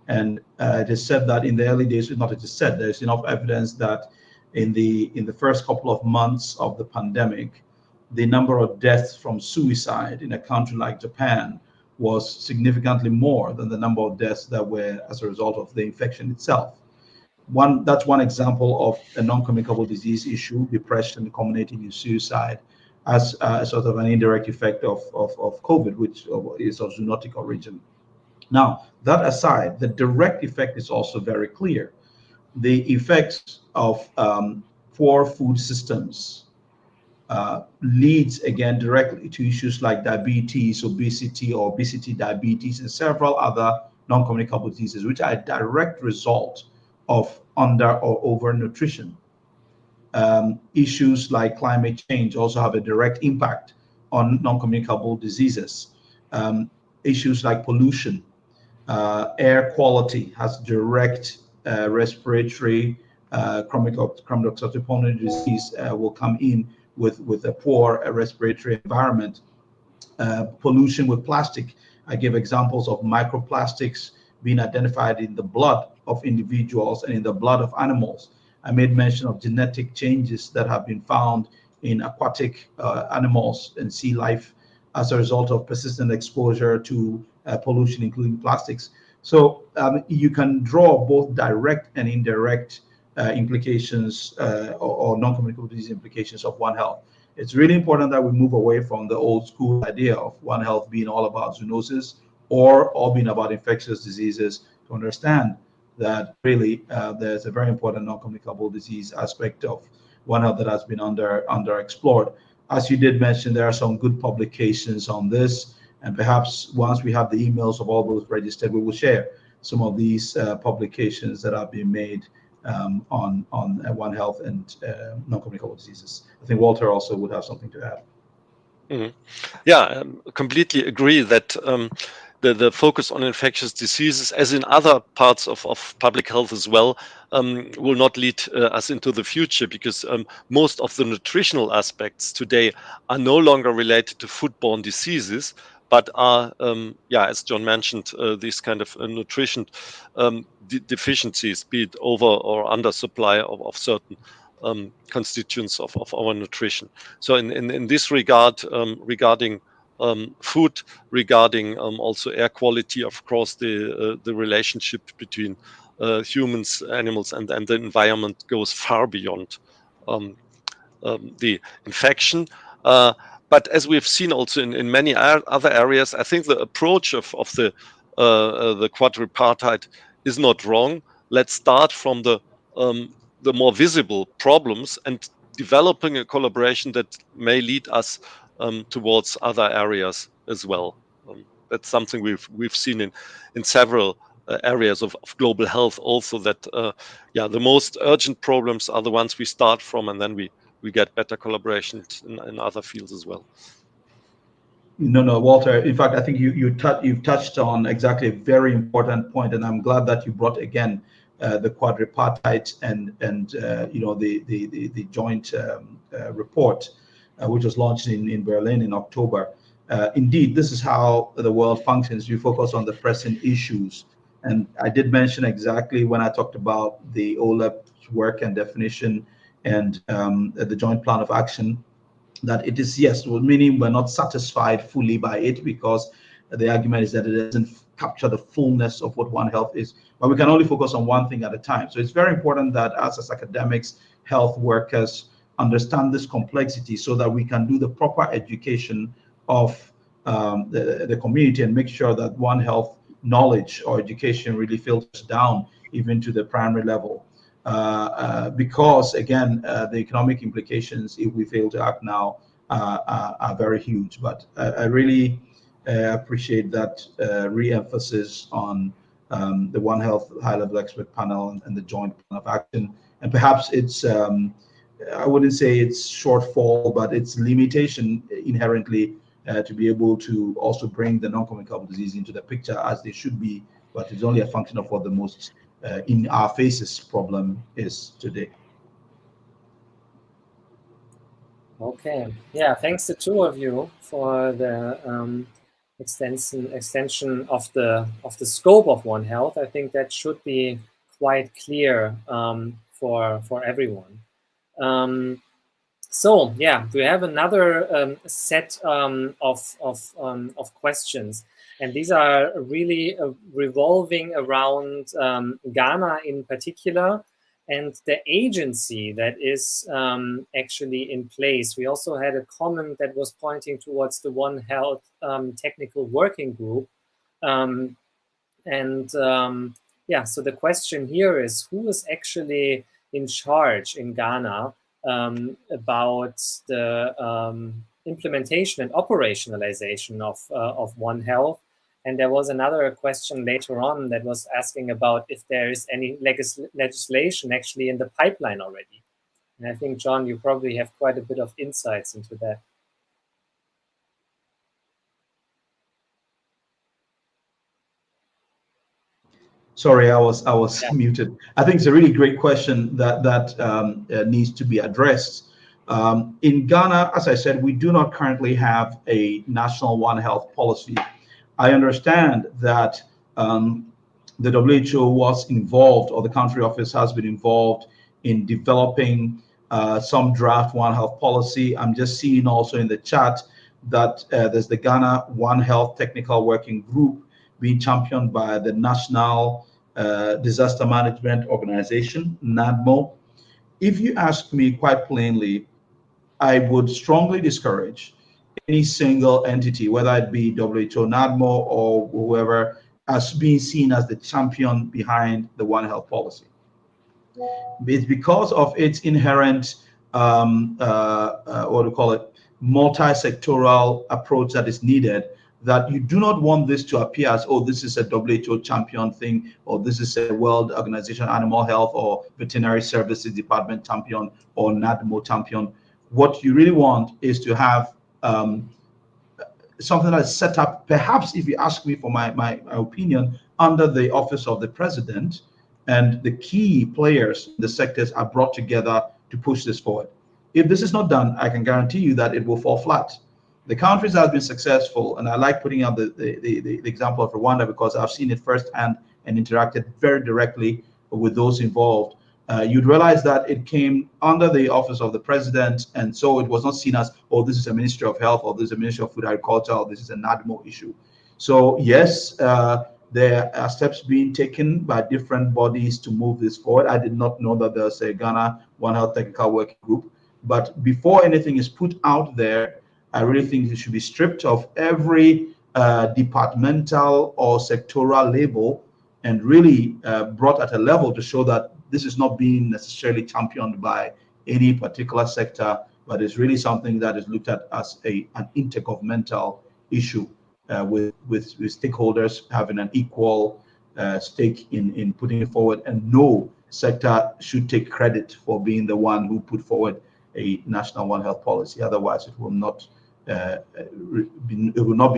And it is said that in the early days, not it is said, there's enough evidence that in the first couple of months of the pandemic, the number of deaths from suicide in a country like Japan was significantly more than the number of deaths that were as a result of the infection itself. That's one example of a non-communicable disease issue, depression culminating in suicide, as sort of an indirect effect of COVID, which is of zoonotic origin. Now, that aside, the direct effect is also very clear. The effects of poor food systems leads again directly to issues like diabetes, obesity, or obesity diabetes, and several other non-communicable diseases, which are a direct result of under or over nutrition. Issues like climate change also have a direct impact on non-communicable diseases. Issues like pollution, air quality has direct respiratory chronic obstructive pulmonary disease will come in with a poor respiratory environment. Pollution with plastic. I give examples of microplastics being identified in the blood of individuals and in the blood of animals. I made mention of genetic changes that have been found in aquatic animals and sea life as a result of persistent exposure to pollution, including plastics. So you can draw both direct and indirect implications or non-communicable disease implications of One Health. It's really important that we move away from the old school idea of One Health being all about zoonosis or all being about infectious diseases, to understand that really there's a very important non-communicable disease aspect of One Health that has been underexplored. As you did mention, there are some good publications on this, and perhaps once we have the emails of all those registered, we will share some of these publications that have been made on One Health and non-communicable diseases. I think Walter also would have something to add. Mm-hmm. Yeah, completely agree that the focus on infectious diseases, as in other parts of public health as well, will not lead us into the future, because most of the nutritional aspects today are no longer related to foodborne diseases, but are, as John mentioned, these kind of nutrition deficiencies, be it over or under supply of certain constituents of our nutrition. So in this regard, regarding food, regarding also air quality, of course, the relationship between humans, animals, and the environment goes far beyond the infection. But as we've seen also in many other areas, I think the approach of the quadripartite is not wrong. Let's start from the more visible problems and developing a collaboration that may lead us towards other areas as well. That's something we've seen in several areas of global health also, that the most urgent problems are the ones we start from, and then we we get better collaboration in other fields as well. No, Walter. In fact, I think you've touched on exactly a very important point, and I'm glad that you brought again the quadripartite and the joint report, which was launched in Berlin in October. Indeed, this is how the world functions. You focus on the pressing issues, and I did mention exactly when I talked about the OLEP's work and definition and the joint plan of action, that it is, yes, meaning we're not satisfied fully by it, because the argument is that it doesn't capture the fullness of what One Health is, but we can only focus on one thing at a time. So it's very important that us as academics, health workers, understand this complexity so that we can do the proper education of the community and make sure that One Health knowledge or education really filters down even to the primary level. Because again, the economic implications, if we fail to act now, are very huge. But I really appreciate that re-emphasis on the One Health high-level expert panel and the joint plan of action. And perhaps it's, I wouldn't say it's shortfall, but it's limitation inherently to be able to also bring the non-communicable disease into the picture as they should be, but it's only a function of what the most in our faces problem is today. Okay, yeah, thanks to two of you for the extension of the scope of One Health. I think that should be quite clear for everyone. So yeah, we have another set of questions, and these are really revolving around Ghana in particular, and the agency that is actually in place. We also had a comment that was pointing towards the One Health technical working group. Yeah, so the question here is, who is actually in charge in Ghana about the implementation and operationalization of One Health? And there was another question later on that was asking about if there is any legislation actually in the pipeline already. And I think, John, you probably have quite a bit of insights into that. Sorry, I was muted. I think it's a really great question that needs to be addressed. In Ghana, as I said, we do not currently have a national One Health policy. I understand that the WHO was involved, or the country office has been involved in developing some draft One Health policy. I'm just seeing also in the chat that there's the Ghana One Health Technical Working Group being championed by the National Disaster Management Organization, NADMO. If you ask me quite plainly, I would strongly discourage any single entity, whether it be WHO, NADMO, or whoever, as being seen as the champion behind the One Health policy. It's because of its inherent, what do you call it, multi-sectoral approach that is needed, that you do not want this to appear as, oh, this is a WHO champion thing, or this is a World Organization Animal Health or Veterinary Services Department champion, or NADMO champion. What you really want is to have something that is set up, perhaps, if you ask me for my opinion, under the office of the president, and the key players in the sectors are brought together to push this forward. If this is not done, I can guarantee you that it will fall flat. The countries that have been successful, and I like putting out the example of Rwanda because I've seen it firsthand and interacted very directly with those involved. You'd realize that it came under the office of the president, and so it was not seen as, oh, this is a Ministry of Health, or this is a Ministry of Food and Agriculture, or this is a NADMO issue. So yes, there are steps being taken by different bodies to move this forward. I did not know that there's a Ghana One Health Technical Working Group, but before anything is put out there, I really think it should be stripped of every departmental or sectoral label, and really brought at a level to show that this is not being necessarily championed by any particular sector, but it's really something that is looked at as an intergovernmental issue with stakeholders having an equal stake in putting it forward, and no sector should take credit for being the one who put forward a national One Health policy. Otherwise, it will not be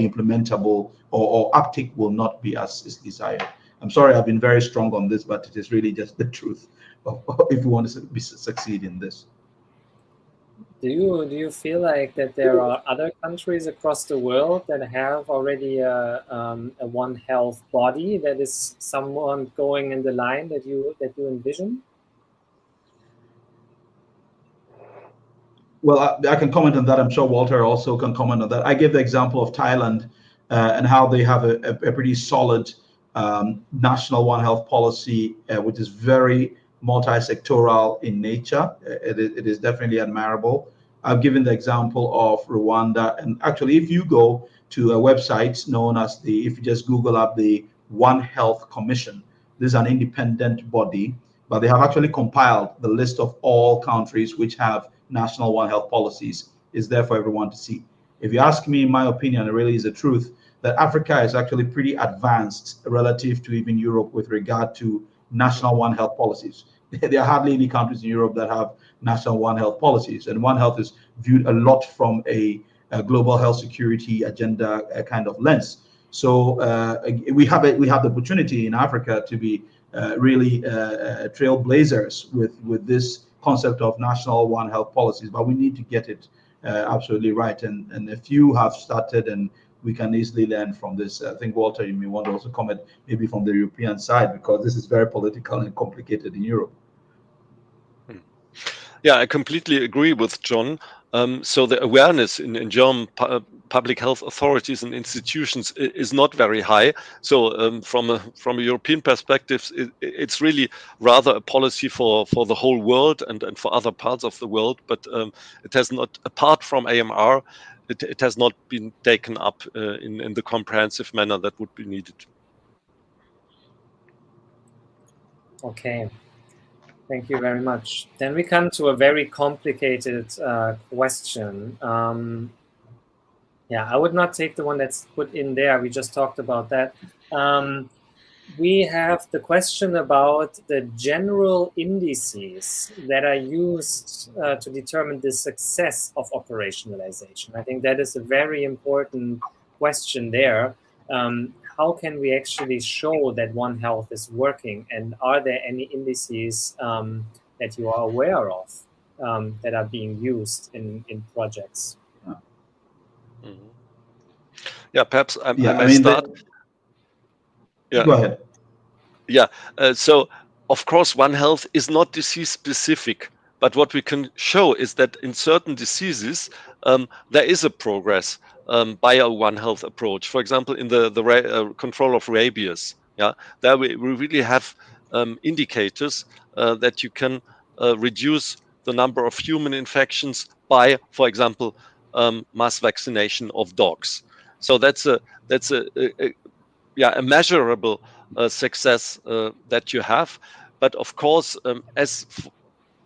implementable, or uptake will not be as is desired. I'm sorry, I've been very strong on this, but it is really just the truth if we want to succeed in this. Do you feel like that there are other countries across the world that have already a One Health body that is someone going in the line that you envision? Well, I can comment on that. I'm sure Walter also can comment on that. I gave the example of Thailand and how they have a pretty solid national One Health policy, which is very multi-sectoral in nature. It is definitely admirable. I've given the example of Rwanda, and actually, if you go to a website known as if you just Google up the One Health Commission, this is an independent body, but they have actually compiled the list of all countries which have national One Health policies. Is there for everyone to see. If you ask me, in my opinion, it really is the truth that Africa is actually pretty advanced relative to even Europe with regard to national One Health policies. There are hardly any countries in Europe that have national One Health policies, and One Health is viewed a lot from a global health security agenda kind of lens. So we have the opportunity in Africa to be really trailblazers with this concept of national One Health policies, but we need to get it absolutely right. And a few have started, and we can easily learn from this. I think, Walter, you may want to also comment maybe from the European side, because this is very political and complicated in Europe. Yeah, I completely agree with John. So the awareness in German public health authorities and institutions is not very high. So from a European perspective, it's really rather a policy for the whole world and for other parts of the world. But it has not, apart from AMR, it has not been taken up in the comprehensive manner that would be needed. Okay. Thank you very much. Then we come to a very complicated question. Yeah, I would not take the one that's put in there. We just talked about that. We have the question about the general indices that are used to determine the success of operationalization. I think that is a very important question there. How can we actually show that One Health is working? And are there any indices that you are aware of that are being used in projects? Mm-hmm. Yeah, perhaps I may start. Yeah. Go ahead. Yeah, so of course, One Health is not disease specific, but what we can show is that in certain diseases, there is a progress by a One Health approach. For example, in the control of rabies, yeah, there we really have indicators that you can reduce the number of human infections by, for example, mass vaccination of dogs. So that's a measurable success that you have. But of course,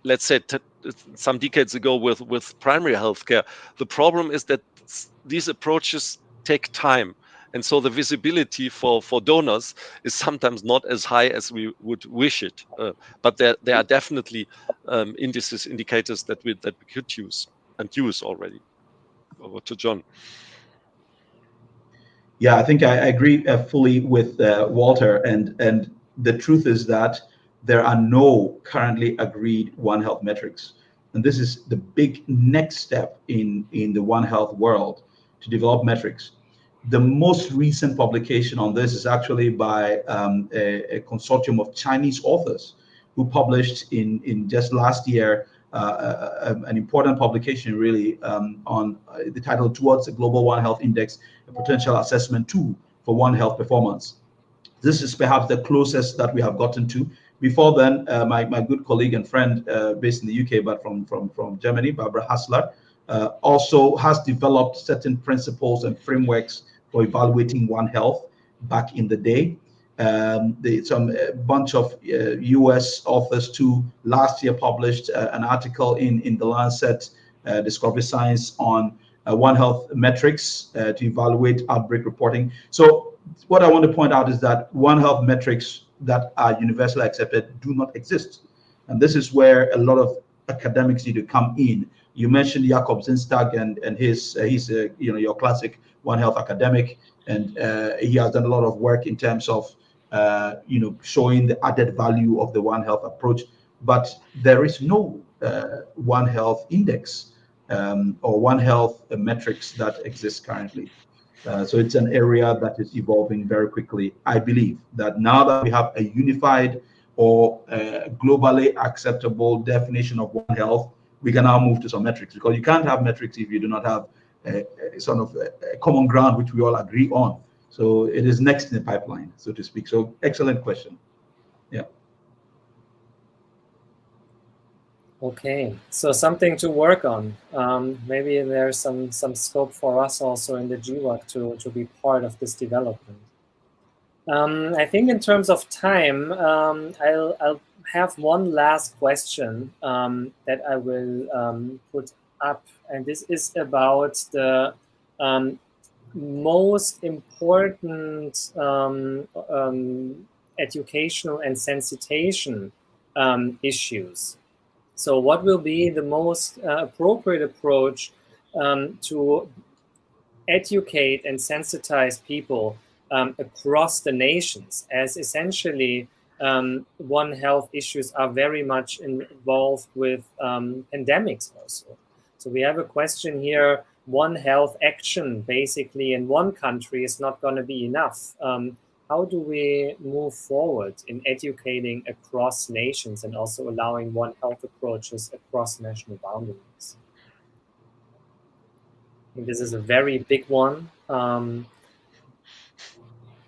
let's say some decades ago with primary healthcare, the problem is that these approaches take time. And so the visibility for donors is sometimes not as high as we would wish it. But there are definitely indicators that we could use already. Over to John. Yeah, I think I agree fully with Walter. And the truth is that there are no currently agreed One Health metrics. And this is the big next step in the One Health world, to develop metrics. The most recent publication on this is actually by a consortium of Chinese authors who published in just last year an important publication, really, on the title "Towards a Global One Health Index, a Potential Assessment Tool for One Health Performance." This is perhaps the closest that we have gotten to. Before then, my good colleague and friend based in the UK, but from Germany, Barbara Hassler, also has developed certain principles and frameworks for evaluating One Health back in the day. A bunch of US authors too last year published an article in the Lancet Discovery Science on One Health metrics to evaluate outbreak reporting. So what I want to point out is that One Health metrics that are universally accepted do not exist. And this is where a lot of academics need to come in You mentioned Jakob Zinstag and he's your classic One Health academic, and he has done a lot of work in terms of showing the added value of the One Health approach. But there is no One Health index or One Health metrics that exist currently. So it's an area that is evolving very quickly. I believe that now that we have a unified or globally acceptable definition of One Health, we can now move to some metrics, because you can't have metrics if you do not have a sort of a common ground which we all agree on. So it is next in the pipeline, so to speak. So excellent question. Yeah. Okay, so something to work on. Maybe there's some scope for us also in the G-WAC to be part of this development. I think in terms of time, I'll have one last question that I will put up, and this is about the most important educational and sensitization issues. So what will be the most appropriate approach to educate and sensitize people across the nations, as essentially One Health issues are very much involved with pandemics also. So we have a question here: One Health action basically in one country is not going to be enough. How do we move forward in educating across nations and also allowing One Health approaches across national boundaries? I think this is a very big one.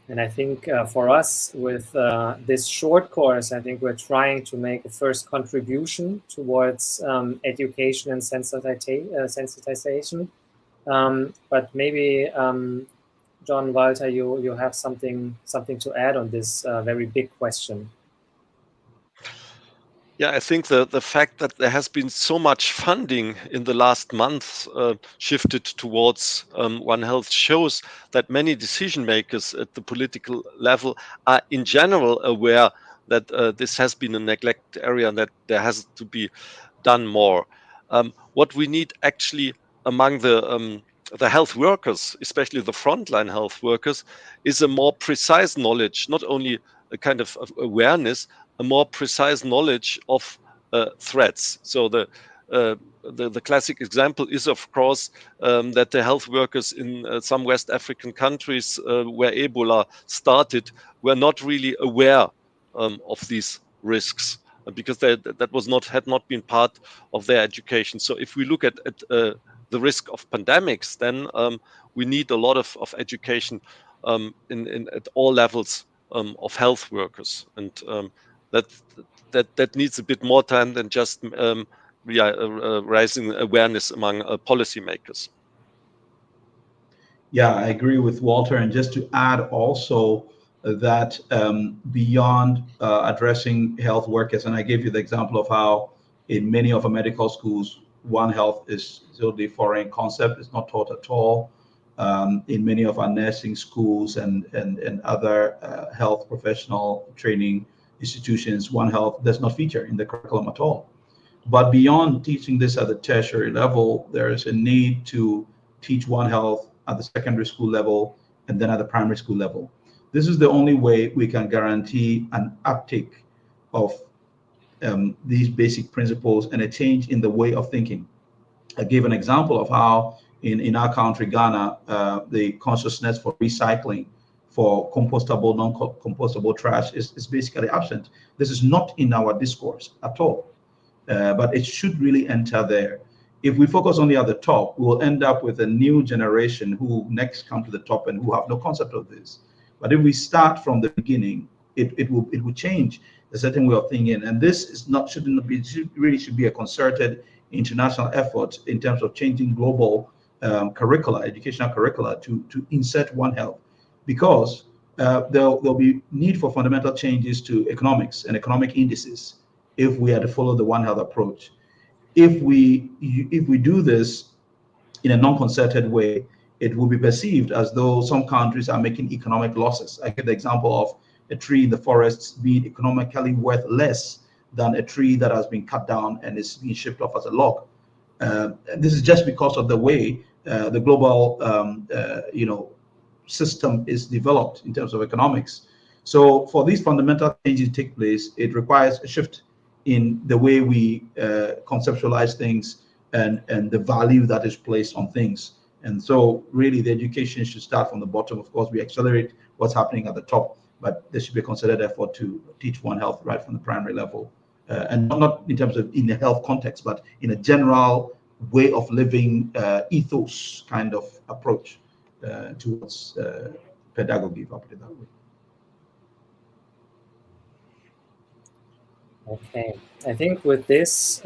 And I think for us with this short course, I think we're trying to make a first contribution towards education and sensitization. But maybe John, Walter, you have something to add on this very big question. Yeah, I think the fact that there has been so much funding in the last months shifted towards One Health shows that many decision makers at the political level are in general aware that this has been a neglected area and that there has to be done more. What we need actually among the health workers, especially the frontline health workers, is a more precise knowledge, not only a kind of awareness, a more precise knowledge of threats. So the classic example is, of course, that the health workers in some West African countries where Ebola started were not really aware of these risks, because that had not been part of their education. So if we look at the risk of pandemics, then we need a lot of education at all levels of health workers, and that needs a bit more time than just raising awareness among policymakers. Yeah, I agree with Walter. And just to add also that beyond addressing health workers, and I gave you the example of how in many of our medical schools, One Health is still the foreign concept. It's not taught at all. In many of our nursing schools and other health professional training institutions, One Health does not feature in the curriculum at all. But beyond teaching this at the tertiary level, there is a need to teach One Health at the secondary school level and then at the primary school level. This is the only way we can guarantee an uptake of these basic principles and a change in the way of thinking. I gave an example of how in our country, Ghana, the consciousness for recycling, for compostable, non-compostable trash is basically absent. This is not in our discourse at all, but it should really enter there. If we focus only at the top, we will end up with a new generation who next come to the top and who have no concept of this. But if we start from the beginning, it will change a certain way of thinking. And this is not should be a concerted international effort in terms of changing global curricula, educational curricula to insert One Health, because there'll be need for fundamental changes to economics and economic indices if we are to follow the One Health approach. If we do this in a non-concerted way, it will be perceived as though some countries are making economic losses. I give the example of a tree in the forests being economically worth less than a tree that has been cut down and is being shipped off as a log. This is just because of the way the global system is developed in terms of economics. So for these fundamental changes to take place, it requires a shift in the way we conceptualize things and the value that is placed on things. And so really the education should start from the bottom. Of course, we accelerate what's happening at the top, but there should be a concerted effort to teach One Health right from the primary level. And not in terms of in the health context, but in a general way of living ethos kind of approach towards pedagogy, if I put it that way. Okay, I think with this,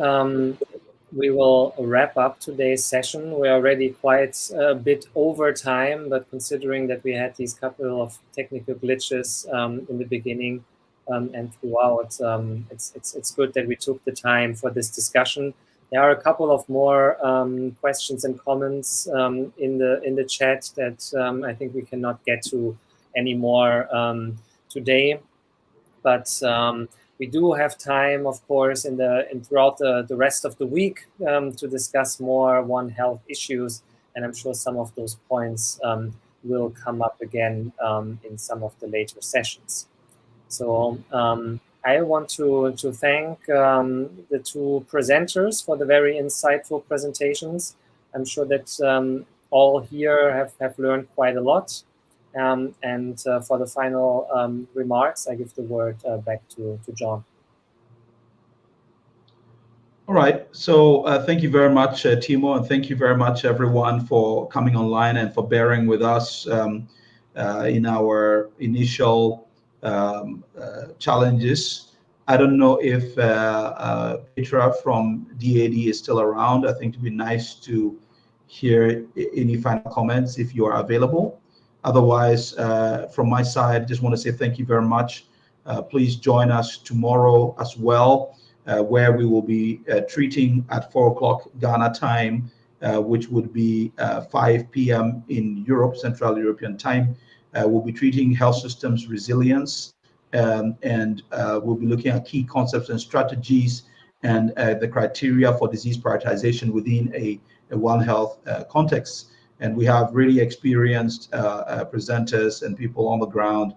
we will wrap up today's session. We're already quite a bit over time, but considering that we had these couple of technical glitches in the beginning and throughout, it's good that we took the time for this discussion. There are a couple of more questions and comments in the chat that I think we cannot get to anymore today, but we do have time, of course, throughout the rest of the week to discuss more One Health issues, and I'm sure some of those points will come up again in some of the later sessions. So I want to thank the two presenters for the very insightful presentations. I'm sure that all here have learned quite a lot. And for the final remarks, I give the word back to John. All right. So thank you very much, Timo, and thank you very much, everyone, for coming online and for bearing with us in our initial challenges. I don't know if Petra from DAD is still around. I think it would be nice to hear any final comments if you are available. Otherwise, from my side, just want to say thank you very much. Please join us tomorrow as well, where we will be treating at 4 o'clock Ghana time, which would be 5 p.m. in Europe, Central European time. We'll be treating health systems resilience, and we'll be looking at key concepts and strategies and the criteria for disease prioritization within a One Health context. And we have really experienced presenters and people on the ground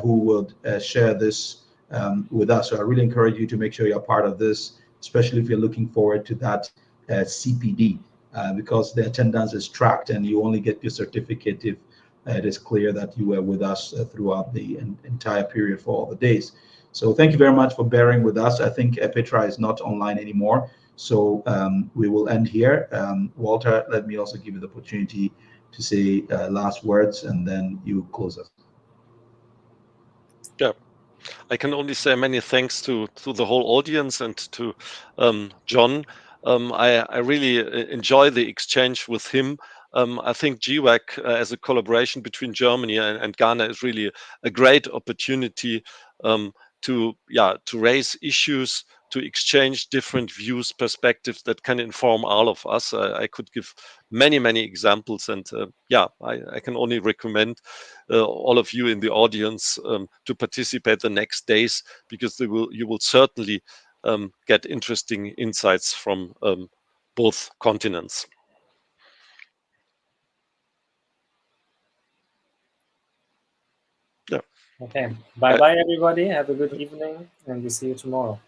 who would share this with us. So I really encourage you to make sure you're part of this, especially if you're looking forward to that CPD, because the attendance is tracked and you only get your certificate if it is clear that you were with us throughout the entire period for all the days. So thank you very much for bearing with us. I think Petra is not online anymore. So we will end here. Walter, let me also give you the opportunity to say last words, and then you close us. Yeah, I can only say many thanks to the whole audience and to John. I really enjoy the exchange with him. I think G-WAC as a collaboration between Germany and Ghana is really a great opportunity to raise issues, to exchange different views, perspectives that can inform all of us. I could give many examples, and I can only recommend all of you in the audience to participate the next days, because you will certainly get interesting insights from both continents. Yeah. Okay. Bye-bye, everybody. Have a good evening, and we see you tomorrow.